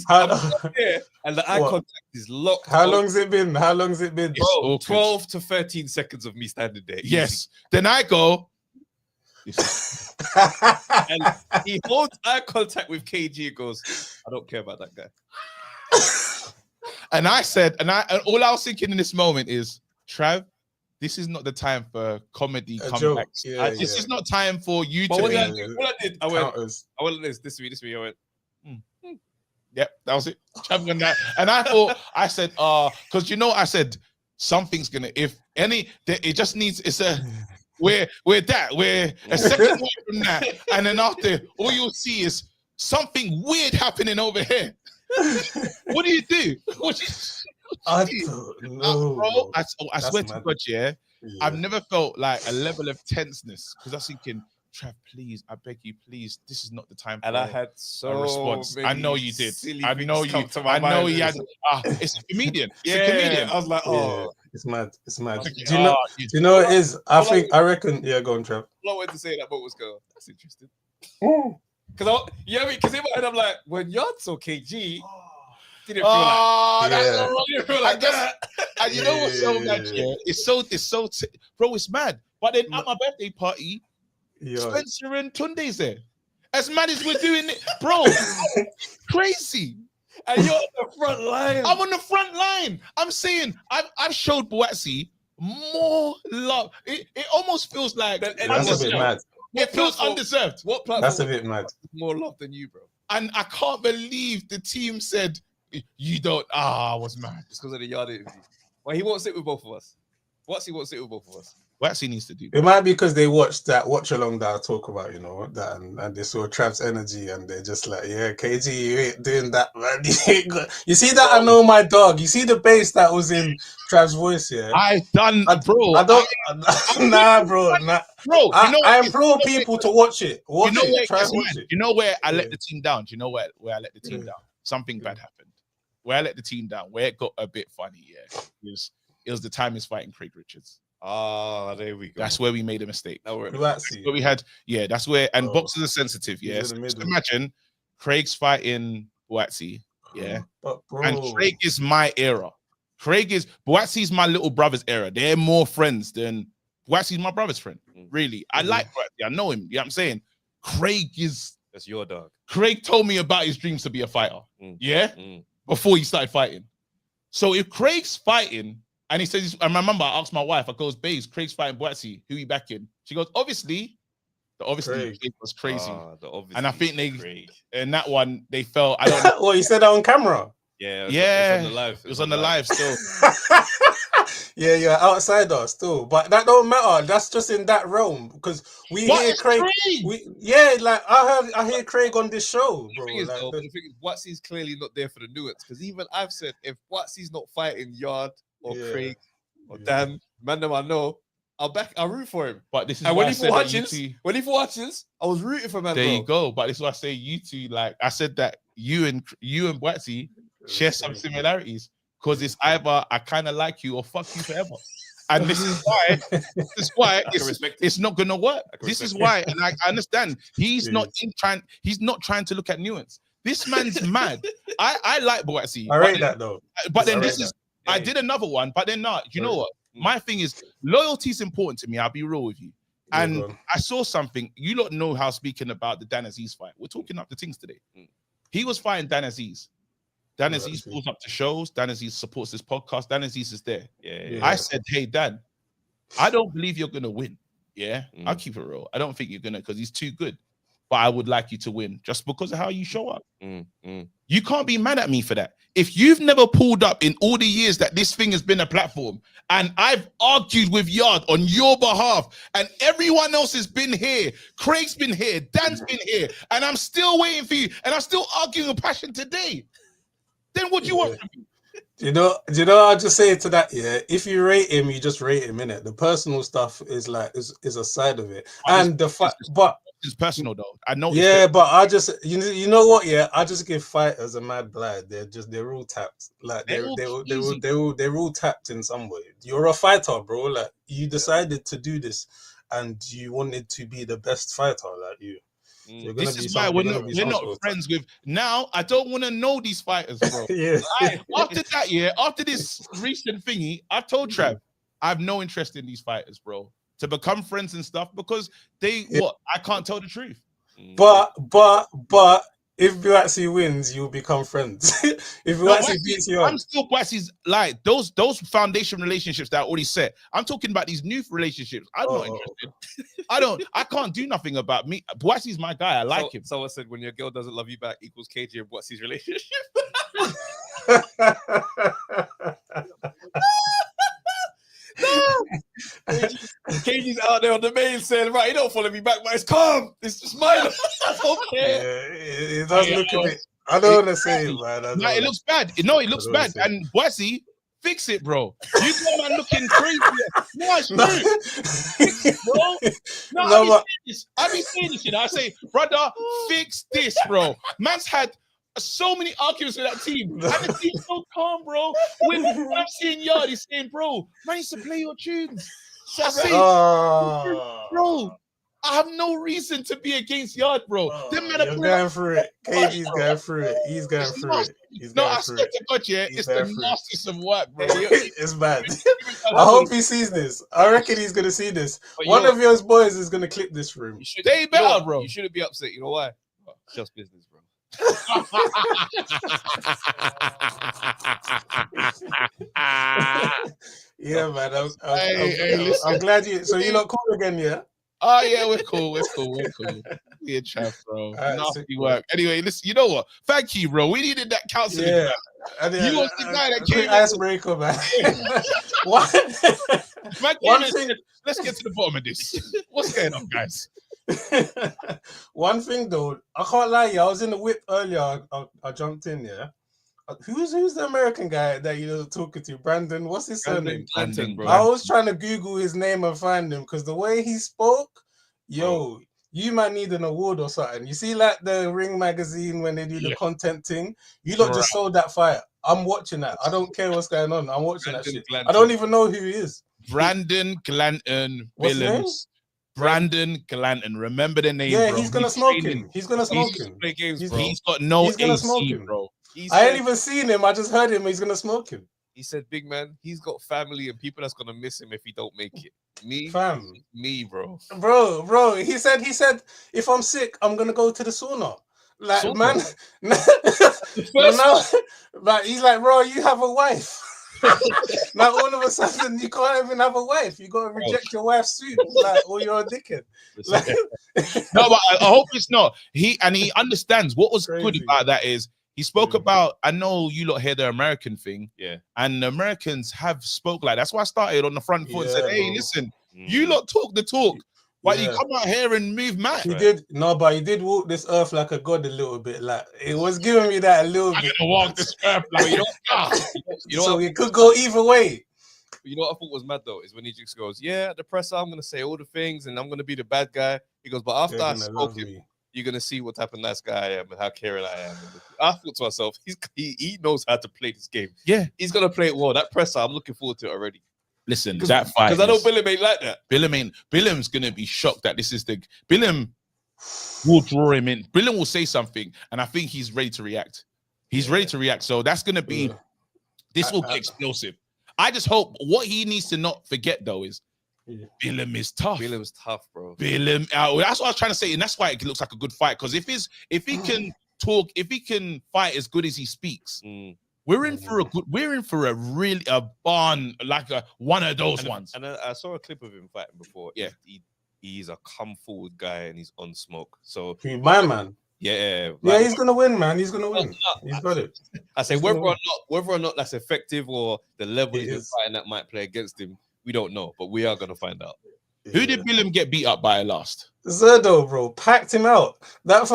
I'm there, and the eye contact is locked.
How long's it been?
Bro, 12 to 13 seconds of me standing there.
Yes. Easy. Then I go.
And he holds eye contact with KG and goes, I don't care about that guy.
And I said, and all I was thinking in this moment is, Trav, this is not the time for comedy comebacks. This is not time for you to.
What I did, I went this way. I went.
Yep, that was it. Trav went that, and I said, because I said something's gonna. If any, it just needs. we're a second away from that, and then after all you'll see is something weird happening over here. What do you do?
I don't know,
bro. I swear to
mad.
God, yeah, I've never felt like a level of tenseness because I was thinking, Trav, please, I beg you, please, this is not the time for
And I had
a response.
many
I know you did.
silly
I know
things come
you.
to my
I know
mind.
he had. It's a comedian. It's a
Yeah,
comedian.
I was like, oh,
it's mad. It's mad.
Okay,
Do you know what it is? I reckon. Yeah, go on, Trev.
all I wanted to say that boat was go. That's interesting.
Oh.
Because in my head I'm like, when Yard saw KG, didn't feel
Didn't feel like
that.
And you know what's so mad? Yeah, bro, it's mad. But then at my birthday party, Spencer and Tunde's there. As mad as we're doing it, bro, crazy.
And you're on the front line.
I'm on the front line. I'm saying I've showed Boatsy more love. It almost feels like
that's a bit mad.
It feels undeserved.
What platform?
That's a bit mad.
More love than you, bro.
And I can't believe the team said you don't. I was mad.
Just because of the Yard interview. Well, he won't sit with both of us. He won't sit with both of us.
Boatsy needs to do.
It might be because they watched that watch along that I talk about, you know, that and they saw Trav's energy and they're just like, yeah, KG, you ain't doing that, man. You see that? I know my dog. You see the bass that was in Trav's voice, yeah.
Bro.
Nah, bro.
Bro,
I implore people to watch it.
Try and watch it. You know where I let the team down? Do you know where I let the team down? Something bad happened. Where I let the team down, where it got a bit funny, it was the time he's fighting Craig Richards.
There we go.
That's where we made a mistake.
That's
where we had, that's where, and boxers are sensitive, yes. Just imagine Craig's fighting Boatsy, and Craig is my era. Boatsy's my little brother's era. They're more friends than Boatsy's my brother's friend. Really, I like Boatsy. I know him. You know what I'm saying?
That's your dog.
Craig told me about his dreams to be a fighter. Before he started fighting. So if Craig's fighting, and he says, I remember I asked my wife, I goes, babes, Craig's fighting Boatsy, who he backing? She goes, obviously Craig was crazy. And I think in that one, they felt, I don't know.
Well, you said that on camera?
Yeah.
It was on the live still.
Yeah, you're an outsider still, but that don't matter. That's just in that realm because we hear Craig. I hear Craig on this show, bro.
The thing is, Boatsy's clearly not there for the nuance because even I've said if Boatsy's not fighting Yard or Craig or Dan, man, I know I'll root for him. But this is when he fought Hutchins, I was rooting for man.
There you go. But this is why I say you two, like I said that you and Boatsy share some similarities. Because it's either I kind of like you or fuck you forever. And this is why it's not gonna work. This is why, and I understand he's not trying to look at nuance. This man's mad. I like Boatsy.
I rate that though.
But then I did another one, but then you know what? My thing is loyalty is important to me. I'll be real with you. And I saw something. You lot know how speaking about the Dan Aziz fight. We're talking up the things today. He was fighting Dan Aziz. Dan Aziz pulls up to shows. Dan Aziz supports this podcast. Dan Aziz is there. I said, hey, Dan, I don't believe you're going to win. I'll keep it real. I don't think you're going to because he's too good. But I would like you to win just because of how you show up. You can't be mad at me for that. If you've never pulled up in all the years that this thing has been a platform and I've argued with Yard on your behalf and everyone else has been here, Craig's been here, Dan's been here, and I'm still waiting for you and I'm still arguing with passion today. Then what do you want from me?
Do you know I'll just say to that, if you rate him, you just rate him, innit? The personal stuff is like is a side of it. And the fact
it's personal though. I know
but I just you know what, I just give fighters a mad blind. They're all tapped. Like they're all tapped in some way. You're a fighter, bro. Like you decided to do this and you wanted to be the best fighter, like you.
This is why we're not friends with now. I don't want to know these fighters, bro. After that, after this recent thingy, I've told Trav, I have no interest in these fighters, bro. To become friends and stuff because I can't tell the truth.
But if Boatsy wins, you'll become friends. If Boatsy beats you,
I'm still Boatsy's like those foundation relationships that I already set. I'm talking about these new relationships. I'm not interested. I can't do nothing about me. Boatsy's my guy. I like him.
Someone said when your girl doesn't love you back equals KG and Boatsy's relationship. KG's out there on the main saying, right, he don't follow me back, but it's calm. It's just mine. I don't
Yeah,
care.
it does look a bit. I don't want to say it, man.
No, it looks bad. No, it looks
don't wanna
bad.
say it.
And Boise, fix it, bro. You go man looking crazy. No, it's
No.
true, bro. No,
No,
I
but-
be saying this, you know. I say, brother, fix this, bro. Man's had so many arguments with that team. And the team's so calm, bro. When I'm seeing Yard, he's saying, bro, man used to play your tunes. So I say, bro, I have no reason to be against Yard, bro. Them men are
You're
playing
going
like-
through it. KG's going through it. He's going
It's
through
nasty.
it. He's
No,
going
I
through
swear
it.
to God, yeah,
He's
it's the
going through it.
nastiest of work, bro.
It's bad. I hope he sees this. I reckon he's gonna see this.
But
One
you're-
of your boys is gonna clip this room.
You should,
They
you know
better,
what?
bro.
You shouldn't be upset. You know why? It's just business, bro.
Yeah, man.
Hey, listen.
I'm glad you. So you're not cool again, yeah?
Oh yeah, we're cool. Yeah, Trav, bro.
Alright,
Nasty
sick,
work. Anyway, listen, you know what? Thank you, bro. We needed that counseling.
Yeah.
You was the guy that
quick
came in-
icebreaker, man. What?
Man came
One
in and
thing-
said, let's get to the bottom of this. What's going on, guys?
One thing though, I can't lie, yeah. I was in the whip earlier. I jumped in, yeah. Who's the American guy that you're talking to? Brandon, what's his surname?
Clinton, bro.
I was trying to Google his name and find him because the way he spoke, yo, you might need an award or something. You see, like the Ring magazine when they do the content thing, you lot just sold that fire. I'm watching that. I don't care what's going on. I'm watching that shit. I don't even know who he is.
Brandon Glanton
What's his name?
Billings. Brandon Glanton. Remember the name,
Yeah,
bro.
he's gonna smoke
training.
him. He's gonna smoke him.
Play games,
He's-
bro.
He's got no
He's gonna smoke
AC,
him.
bro.
He
I
said,
ain't even seen him. I just heard him. He's gonna smoke him.
he said, big man, he's got family and people that's gonna miss him if he don't make it. Me,
Fam.
bro.
Bro, he said if I'm sick, I'm gonna go to the sauna. Like,
Sauna?
man,
First
no, like he's like, bro, you have a wife. Now all of a sudden you can't even have a wife. You gotta reject your wife's suit, like, or you're a dickhead. Like,
No, but I hope it's not. He understands what was good
Crazy.
about that is he spoke
Mm.
about. I know you lot hear the American thing,
Yeah.
and the Americans have spoke like that's why I started on the front foot and said,
Yeah,
"Hey,
bro.
listen,
Mm.
you lot talk the talk, but you
Yeah.
come out here and move mad."
he did but he did walk this earth like a god a little bit. Like it was giving me that a little
I'm
bit.
gonna walk this earth like you know.
You know
So
what?
it could go either way.
You know what I thought was mad though is when he just goes, "Yeah, at the presser, I'm gonna say all the things and I'm gonna be the bad guy." He goes, "But after
They're
I
gonna
spoke
love
him,
me.
you're gonna see what type of nice guy I am and how caring I am." I thought to myself, he knows how to play this game.
Yeah.
He's gonna play it well. That presser, I'm looking forward to it already.
Listen, that fight.
Because I know
is-
Billy ain't like that.
Billem's gonna be shocked that this is the Billem will draw him in. Billem will say something, and I think he's ready to react. He's ready to react. So that's gonna be this will be explosive. I just hope what he needs to not forget though is Billem is tough.
Billy was tough, bro.
Billem, that's what I was trying to say, and that's why it looks like a good fight. Because if he can talk, if he can fight as good as he speaks, we're in for a really barn like one of those ones.
And I saw a clip of him fighting before.
Yeah.
He's a come forward guy and he's on smoke. So
My man.
yeah,
Yeah, he's gonna win, man. He's gonna win. He's got it.
I say
He's
whether
gonna
or not that's effective or the level
It
he's been
is.
fighting that might play against him, we don't know, but we are gonna find out.
Who did Billem get beat up by last?
Zerdo, bro, packed him out. That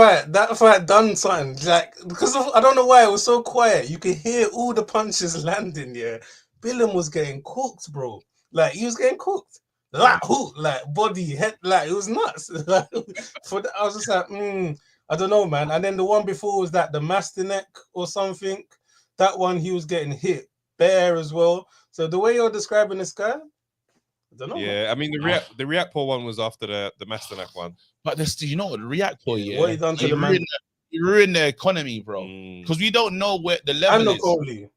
fight done something. Like because I don't know why it was so quiet. You could hear all the punches landing. Yeah, Billem was getting cooked, bro. Like he was getting cooked. Like who? Like body, head. Like it was nuts. Like, I was just like, I don't know, man. And then the one before was that the Mastinek or something. That one he was getting hit bare as well. So the way you're describing this guy, I don't know. man.
Yeah, I mean the Reactpor one was after the Masternak one.
But you know what, the Reactor, yeah,
What he done to the man?
He ruined the economy, bro.
Mm.
Because we don't know where the
And
level
no
is.
Coley.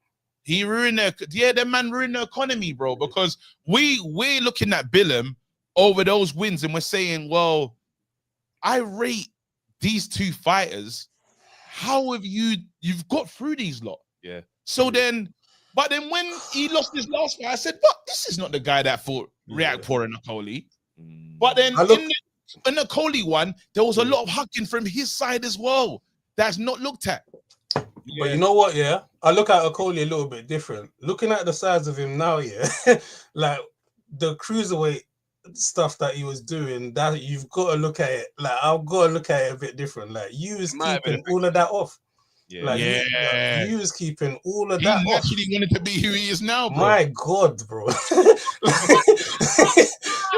He ruined the man ruined the economy, bro. Because we're looking at Billem over those wins and we're saying, well, I rate these two fighters. How have you've got through these lot?
Yeah.
So then, but then when he lost his last fight, I said, but this is not the guy that fought Reactpor and Coley.
Mm.
But then
I look-
in the Coley one, there was a lot of hugging from his side as well. That's not looked at.
But you know what, yeah? I look at Okoli a little bit different. Looking at the size of him now, yeah, like the cruiserweight stuff that he was doing, that you've got to look at it. Like I've got to look at it a bit different. Like you was
Might have been
keeping all of that off.
Yeah.
Like
Yeah.
you was keeping all of
He
that off.
naturally wanted to be who he is now, bro.
My God, bro.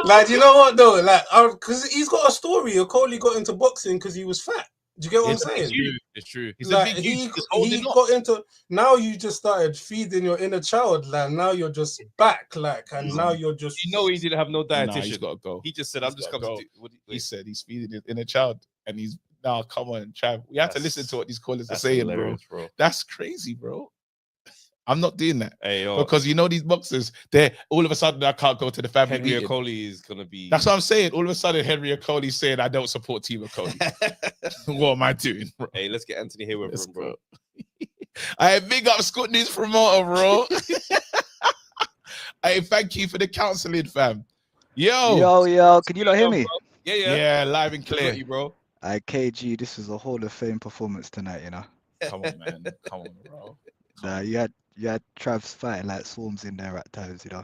Like, you know what though? Like, because he's got a story. Okoli got into boxing because he was fat. Do you get what I'm saying?
It's true. He's
Like,
a big
he
youth. He's holding on.
got into. Now you just started feeding your inner child. Like now you're just back. Like, and now you're just.
You know he didn't have no
Nah,
dietitian.
he's got to go.
He just said, "I'm
He's
just
gotta
coming
go.
to do." What
He said he's feeding his inner child, and he's now come on, Trav. We have to listen to what these callers are saying, bro. That's crazy, bro. I'm not doing that.
Hey, yo,
Because you know these boxers, they're all of a sudden I can't go to the family
Henry
meeting.
Okoli is gonna be.
That's what I'm saying. All of a sudden, Henry Okoli's saying I don't support Team Okoli. What am I doing, bro?
Hey, let's get Anthony Hayward,
Let's
bro.
I big up Scott News promoter, bro. Hey, thank you for the counseling, fam.
Yo, can you not hear me?
Yeah,
live and
Clear,
clear.
you, bro.
KG, this was a Hall of Fame performance tonight, you know.
Come on, man. Come on, bro.
Nah, you had Trav's fighting like swarms in there at times, you know.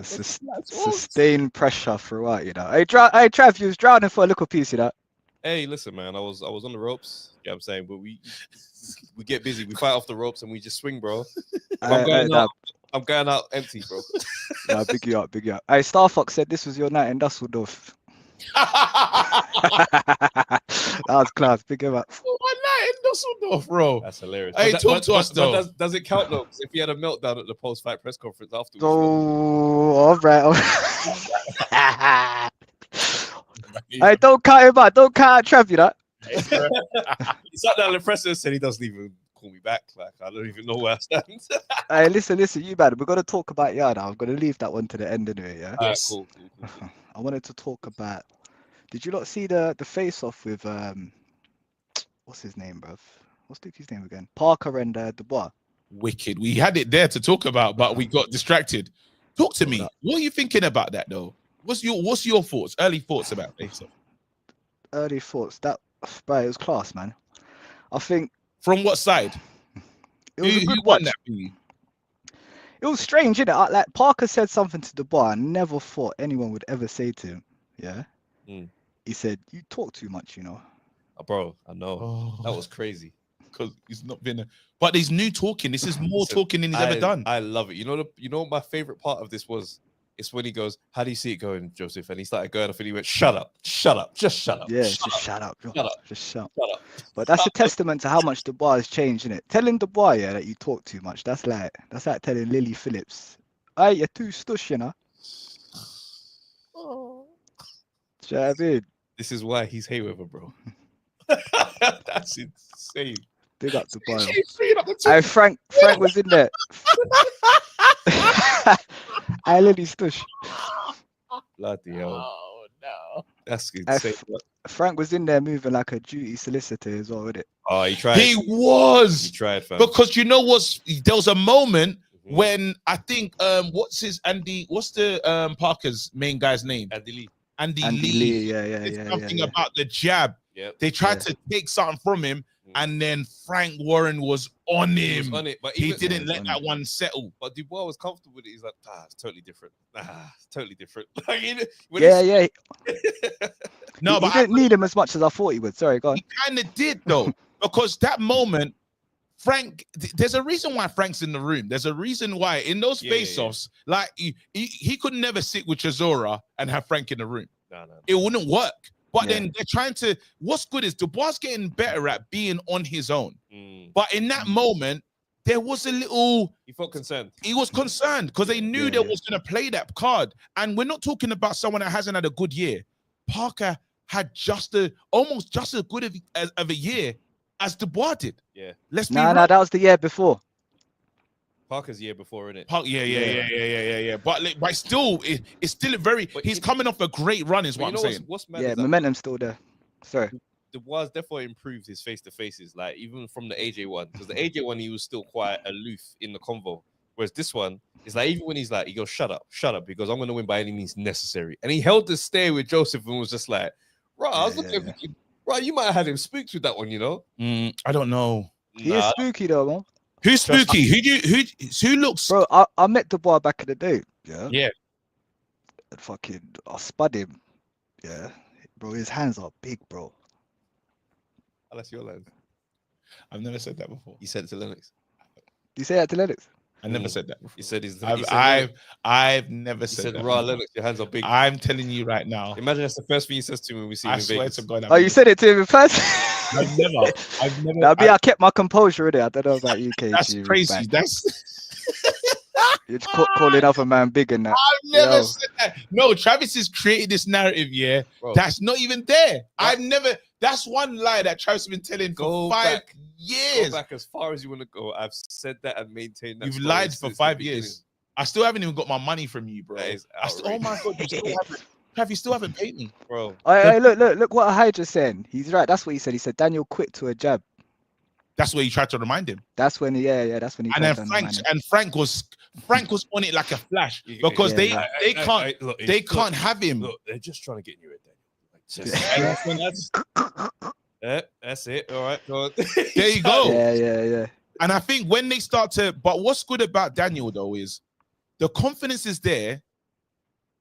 Sustained pressure throughout, you know. Hey, Trav, you was drowning for a little piece, you know.
Hey, listen, man. I was on the ropes. You know what I'm saying? But we get busy. We fight off the ropes and we just swing, bro. I'm going out empty, bro.
Nah, big you up. Hey, Star Fox said this was your night in Dusseldorf. That was class. Big him up.
One night in Dusseldorf, bro.
That's hilarious.
Hey, talk to us, though.
Does it count, though? 'Cause if he had a meltdown at the post-fight press conference afterwards.
Oh, all right. Hey, don't count him out. Don't count out Trav, you know.
He sat down in the press and said he doesn't even call me back. Like, I don't even know where I stand.
Hey, listen, you man. We're gonna talk about now. I'm gonna leave that one to the end anyway. Yeah.
Cool.
I wanted to talk about. Did you not see the face off with what's his name, bruv? What's Duke's name again? Parker and Dubois.
Wicked. We had it there to talk about, but we got distracted. Talk to me. What are you thinking about that, though? What's your thoughts? Early thoughts about face off?
Early thoughts. That, bro, it was class, man. I think.
From what side?
It was a good
won
watch.
That for you?
It was strange, isn't it? Like Parker said something to Dubois I never thought anyone would ever say to him. Yeah. He said, "You talk too much, you know."
Oh, bro, I know. That was crazy.
Because he's not been but there's new talking. This is more talking than he's ever done.
I love it. You know what my favorite part of this was? It's when he goes, "How do you see it going, Joseph?" And he started going off and he went, "Shut up, just shut up."
Yeah, shut up. Just shut up. But that's a testament to how much Dubois has changed, isn't it? Telling Dubois, yeah, that you talk too much. That's like telling Lily Phillips, "Hey, you're too stush, you know." Do you know what I mean?
This is why he's Hayweather, bro. That's insane.
Big up Dubois. Hey, Frank was in there. Hey, Lily stush.
Bloody hell.
Oh no.
That's insane.
Frank was in there moving like a duty solicitor as well, wasn't it?
Oh, he tried.
He was.
He tried, fam.
Because you know what? There was a moment when I think what's the Parker's main guy's name? Andy Lee.
Yeah.
Something about the jab.
Yep.
They tried to take something from him, and then Frank Warren was on him.
But
he didn't let that one settle.
But Dubois was comfortable with it. He's like, it's totally different. Totally different.
Yeah.
No,
but he didn't need him as much as I thought he would. Sorry, go on.
He kind of did though, because that moment, Frank. There's a reason why Frank's in the room. There's a reason why in those face-offs, like he could never sit with Chisora and have Frank in the room.
No.
It wouldn't work. But then they're trying to. What's good is Dubois getting better at being on his own. But in that moment, there was a little.
He felt concerned.
He was concerned because they knew they was going to play that card. And we're not talking about someone that hasn't had a good year. Parker had almost just as good of a year as Dubois did.
Yeah.
Let's be
No, that was the year before.
Parker's year before, innit?
Yeah. But still, it's still a very. He's coming off a great run, is what I'm saying.
What's mad
Yeah, momentum's still there. Sorry.
Dubois definitely improved his face-to-faces, like even from the AJ one, because the AJ one he was still quite aloof in the convo, whereas this one is like even when he's like, he goes, shut up, because I'm gonna win by any means necessary, and he held the stare with Joseph and was just like, right, I was looking at you, right, you might have had him spooked with that one, you know?
I don't know.
He is spooky though, man.
Who's spooky? Who looks?
Bro, I met Dubois back in the day. Yeah. and fucking I spud him. Yeah, bro, his hands are big, bro.
That's your line.
I've never said that before.
You said it to Lennox.
You say that to Lennox?
I never said that before.
You said he's.
I've never
You
said
said
that.
raw
before.
Lennox. Your hands are big.
I'm telling you right now.
Imagine that's the first thing he says to me when we see him
I
in
swear
Vegas.
to God.
Oh, you said it to him in person?
I've never.
Now, me, I kept my composure in it. I don't know about you, KG.
That's crazy.
You're just calling other man big and that.
I've never
Yo.
said that. No, Travis has created this narrative, yeah.
Bro.
That's not even there. I've never. That's one lie that Travis has been telling for 5 years.
Go back as far as you want to go. I've said that and maintained that.
You've
story
lied for
since
5
the
years. I still haven't even got my money from you, bro.
That is
Oh my God, you still haven't. Trav, you still haven't paid me,
bro.
Hey, look what Hydra's saying. He's right. That's what he said. He said Daniel quit to a jab.
That's where you tried to remind him.
That's when, that's when he.
And then Frank was on it like a flash because they can't have him.
Look, they're just trying to get in your head, Daniel. That's it. All right, go on.
There you go.
Yeah.
And I think when they start to, but what's good about Daniel though is the confidence is there.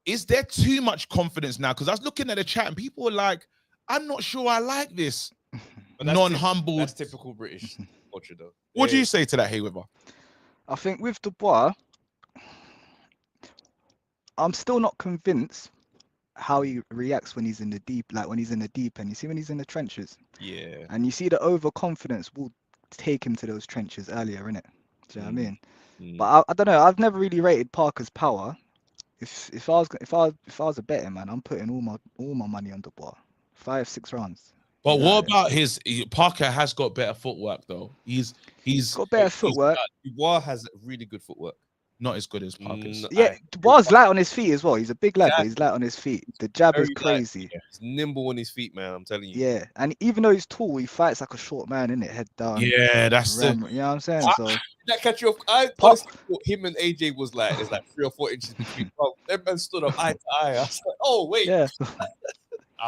Is there too much confidence now? Because I was looking at the chat and people were like, I'm not sure I like this. Non-humble.
That's typical British culture, though.
What do you say to that, Hayweather?
I think with Dubois, I'm still not convinced how he reacts when he's in the deep, like when he's in the deep end. You see when he's in the trenches.
Yeah.
And you see the overconfidence will take him to those trenches earlier, innit? Do you know what I mean? But I don't know. I've never really rated Parker's power. If I was a betting man, I'm putting all my money on Dubois. 5-6 rounds.
But what about Parker has got better footwork though. He's
got better footwork.
Dubois has really good footwork.
Not as good as Parker's.
Yeah, Dubois light on his feet as well. He's a big lad, but he's light on his feet. The jab is crazy.
He's nimble on his feet, man. I'm telling you.
Yeah, and even though he's tall, he fights like a short man, innit? Head down.
Yeah, that's
you know what I'm saying? So
did that catch you off? I honestly thought him and AJ was like there's like 3 or 4 inches between. Bro, that man stood up eye to eye. I was like, oh wait.
Yeah.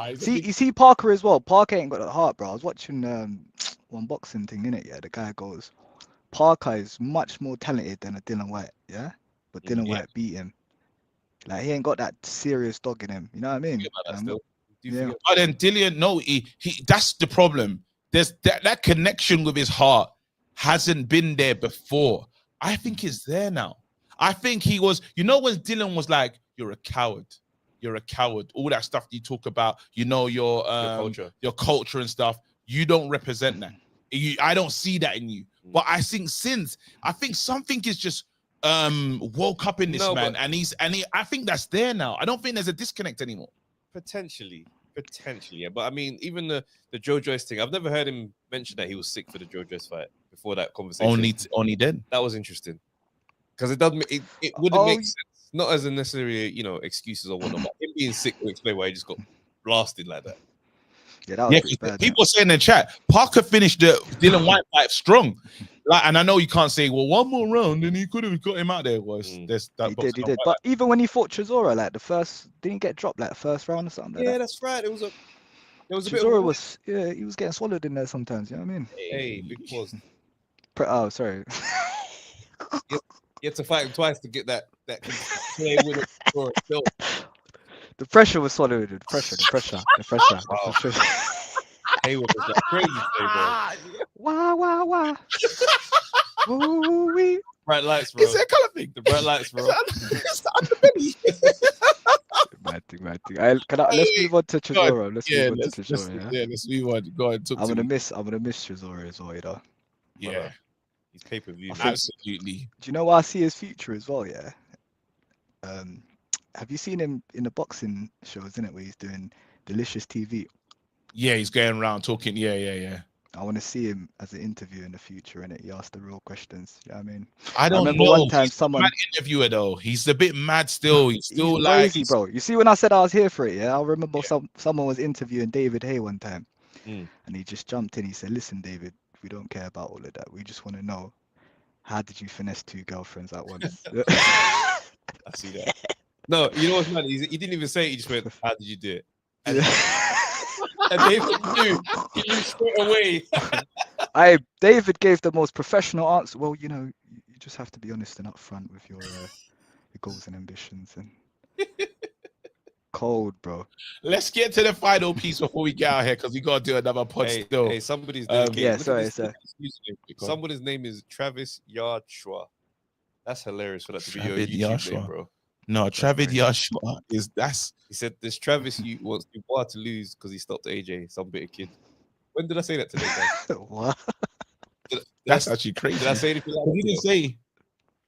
You see Parker as well. Parker ain't got the heart, bro. I was watching one boxing thing, innit? Yeah, the guy goes, Parker is much more talented than a Dylan White, yeah? But Dylan White beat him. Like, he ain't got that serious dog in him. You know what I mean?
But then Dylan, no, he that's the problem. There's that connection with his heart hasn't been there before. I think it's there now. I think he was, when Dylan was like, you're a coward. You're a coward. All that stuff you talk about, your culture and stuff. You don't represent that. I don't see that in you. But I think something is just woke up in this man, and I think that's there now. I don't think there's a disconnect anymore.
Potentially, yeah. But I mean, even the Joe Joyce thing, I've never heard him mention that he was sick for the Joe Joyce fight before that conversation.
Only then.
That was interesting because it doesn't. It wouldn't make sense. Not as a necessary, excuses or whatnot, but him being sick will explain why he just got blasted like that.
Yeah, that was bad.
People say in the chat, Parker finished the Dylan White fight strong. And I know you can't say, well, one more round and he could have got him out there. He
did. But even when he fought Chisora, like didn't he get dropped like the first round or something?
Yeah, that's right. There was a
Chisora he was getting swallowed in there sometimes. You know what I mean?
Hey, big pause.
Oh, sorry.
You had to fight him twice to get that play with it.
The pressure was swallowed. The pressure.
Wow. Hayward was like crazy today, bro.
Wow. Ooh-wee.
Bright lights, bro.
Is that color thing?
The bright lights, bro.
It's the underbelly.
Mad thing. Let's move on to Chisora.
Let's move on. Go ahead.
I'm gonna miss Chisora as well,
Yeah.
He's pay-per-view.
Absolutely.
Do you know why I see his future as well? Yeah. Have you seen him in the boxing shows, isn't it, where he's doing Delicious TV?
Yeah, he's going around talking. Yeah.
I want to see him as an interviewer in the future, innit? He asked the real questions. You know what I mean?
I remember
one time
he's a mad interviewer though. He's a bit mad still. He's still
crazy, bro. You see, when I said I was here for it, I remember someone was interviewing David Hay one time, and he just jumped in. He said, "Listen, David, we don't care about all of that. We just want to know, how did you finesse 2 girlfriends at once?"
I see that. No, you know what's mad? He didn't even say it. He just went, "How did you do it?" And David knew. He knew straight away.
David gave the most professional answer. Well, you just have to be honest and upfront with your goals and ambitions. And cold, bro.
Let's get to the final piece before we get out here because we got to do another pod still.
Hey, somebody's
yeah,
look at
sorry,
this-
sir.
look at this username. Somebody's name is Travis Yardshua. That's hilarious for that to be your
Travis
YouTube name,
Yashua.
bro.
No, Travis
crazy.
Yashua is that's
He said this Travis you wants Dubois to lose because he stopped AJ, some bitter kid. When did I say that today, guys?
What?
that's actually crazy.
Did I say anything like
He didn't
that?
say.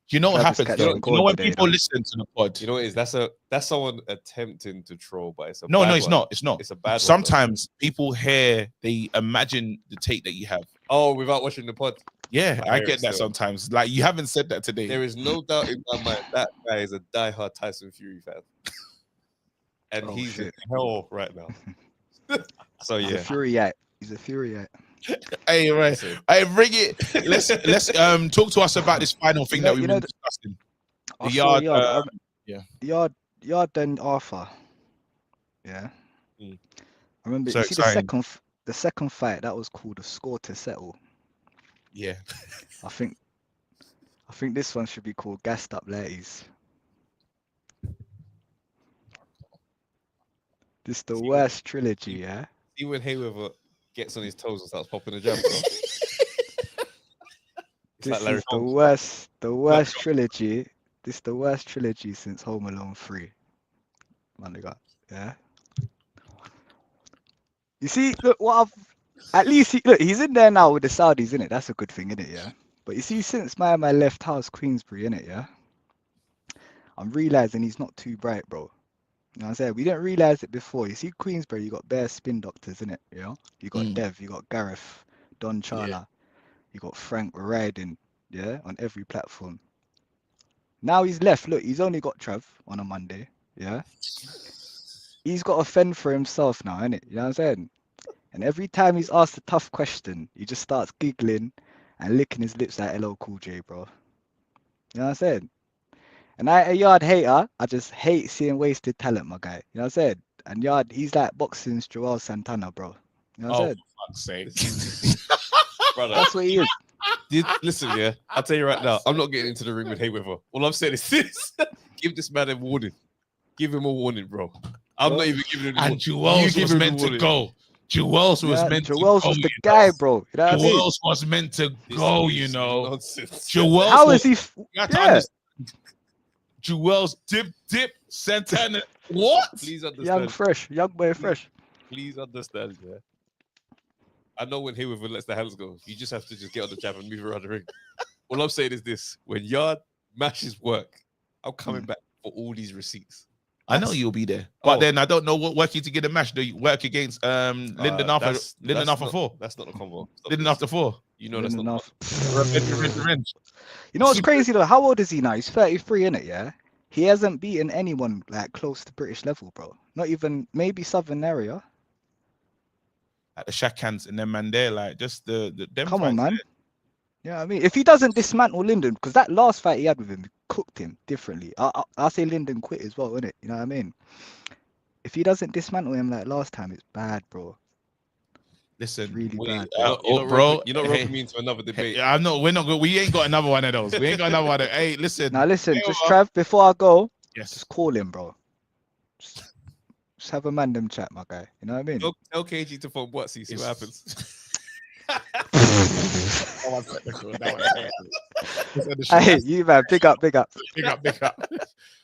Do you know what
Travis
happens?
catch
Though?
and
You know
goal
when
today,
people
though.
listen to the pod.
You know what it is? That's someone attempting to troll, but it's a
No,
bad
no, it's
one.
not. It's not.
It's a bad one, bro.
Sometimes people hear, they imagine the take that you have.
Oh, without watching the pod.
Yeah, I
hear
get
it
that
still.
sometimes. Like you haven't said that today.
There is no doubt in my mind that guy is a diehard Tyson Fury fan. And
Oh,
he's
shit.
in hell right now. So
He's a
yeah.
Furyite. He's a Furyite.
Hey, right.
Listen.
Hey, bring it. Let's talk to us about this final thing
You know-
that we've
you
been
know
discussing.
I
The
saw
yard, yeah.
Yard then Arthur. Yeah.
Mm.
I remember
So
you see
exciting.
the second fight that was called a score to settle.
Yeah.
I think this one should be called gassed up ladies. This the
See,
worst trilogy, yeah.
See when Hayweather gets on his toes and starts popping a jab, bro. It's
This
like Larry
is the
Holmes.
worst trilogy. This is the worst trilogy since Home Alone 3. My nigga, yeah. You see, look, at least he's in there now with the Saudis, innit? That's a good thing, innit? Yeah. But you see, since my left house Queensbury, innit? Yeah. I'm realizing he's not too bright, bro. You know what I'm saying? We didn't realize it before. You see, Queensbury, you got bare spin doctors, innit? You know, you got Dev, you got Gareth, Don Charla, you got Frank riding, yeah, on every platform. Now he's left. Look, he's only got Trav on a Monday, yeah. He's got to fend for himself now, innit? You know what I'm saying? And every time he's asked a tough question, he just starts giggling and licking his lips like LL Cool J, bro. You know what I'm saying? And I, a Yard hater, I just hate seeing wasted talent, my guy. You know what I'm saying? And Yard, he's like boxing's Joel Santana, bro. You know what I'm saying?
For fuck's sake.
Brother,
That's what he is.
listen, yeah. I'll tell you right now, I'm not getting into the ring with Hayweather. All I'm saying is this: give this man a warning. Give him a warning, bro. I'm not even giving him.
And Jewels was meant to go. Jewels was meant to go.
Jewels was the guy, bro. You know what I mean?
Jewels was meant to go, you know.
Nonsense.
Jewels
How
was,
is he?
you have to
Yeah.
understand. Jewels dip Santana. What?
Please
Young
understand.
fresh, young boy fresh.
Please understand, yeah. I know when Hayweather lets the hands go, you just have to just get on the jab and move around the ring. All I'm saying is this: when Yard mashes work, I'm coming back for all these receipts.
I know you'll be there, but
Oh.
then I don't know what working to get a match. Do you work against Linden after
That's
after
not-
4?
That's not the combo. Stop
Linden
this.
after 4.
You know that's not.
Enough.
Revenge.
You know what's crazy though? How old is he now? He's 33, innit? Yeah. He hasn't beaten anyone like close to British level, bro. Not even maybe Southern area.
At the Shakans and them man there, like just the them.
Come on,
fights
man. Yeah, I mean, if he doesn't dismantle Linden, because that last fight he had with him he cooked him differently. I'll say Linden quit as well, innit? You know what I mean? If he doesn't dismantle him like last time, it's bad, bro.
Listen,
really
we-
bad.
bro,
You're not
hey,
roping me into another debate.
Yeah, I'm not. We're not good. We ain't got another one of those. We ain't got another one. Hey, listen.
Now listen,
Hey,
just
Omar.
Trav, before I go,
Yes.
just call him, bro. Just have a mandem chat, my guy. You know what I mean?
Tell KG to phone Watsy, see what happens.
Hey, you man, big up.
Big up.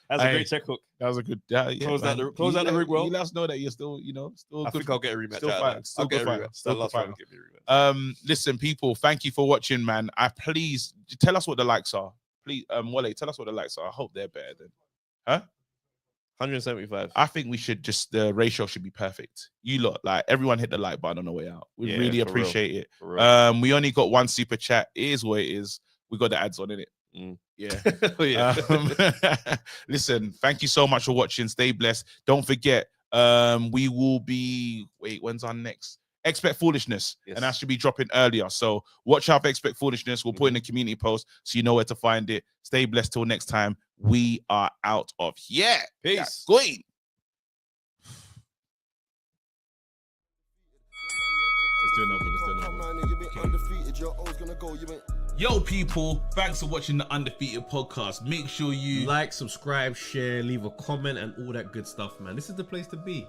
That's a
Hey.
great check hook.
That was a good.
Close out
man.
the- close out the ring well.
You let us know that you're still, still
I
good.
think I'll get a rematch.
Still
out of
fight-
that.
still
I'll get
good
a
fighter.
rematch.
Still
That last
good
fight
fighter.
will give me a rematch.
Listen, people, thank you for watching, man. Please tell us what the likes are. Please, Wale, tell us what the likes are. I hope they're better than.
175.
I think we should the ratio should be perfect. You lot, like everyone hit the like button on the way out. We
Yeah,
really
for real.
appreciate it.
For real.
We only got one super chat. It is what it is. We got the ads on it.
Mm.
Yeah.
Oh, yeah.
Listen, thank you so much for watching. Stay blessed. Don't forget, we will be when's our next Expect Foolishness?
Yes.
And that should be dropping earlier. So watch out for Expect Foolishness. We'll put in the community post so you know where to find it. Stay blessed till next time. We are out of here.
Peace.
Going. Let's do another.
You've been undefeated, you're always gonna go.
Yo, people, thanks for watching the Undefeated podcast. Make sure you
like, subscribe, share, leave a comment, and all that good stuff, man. This is the place to be.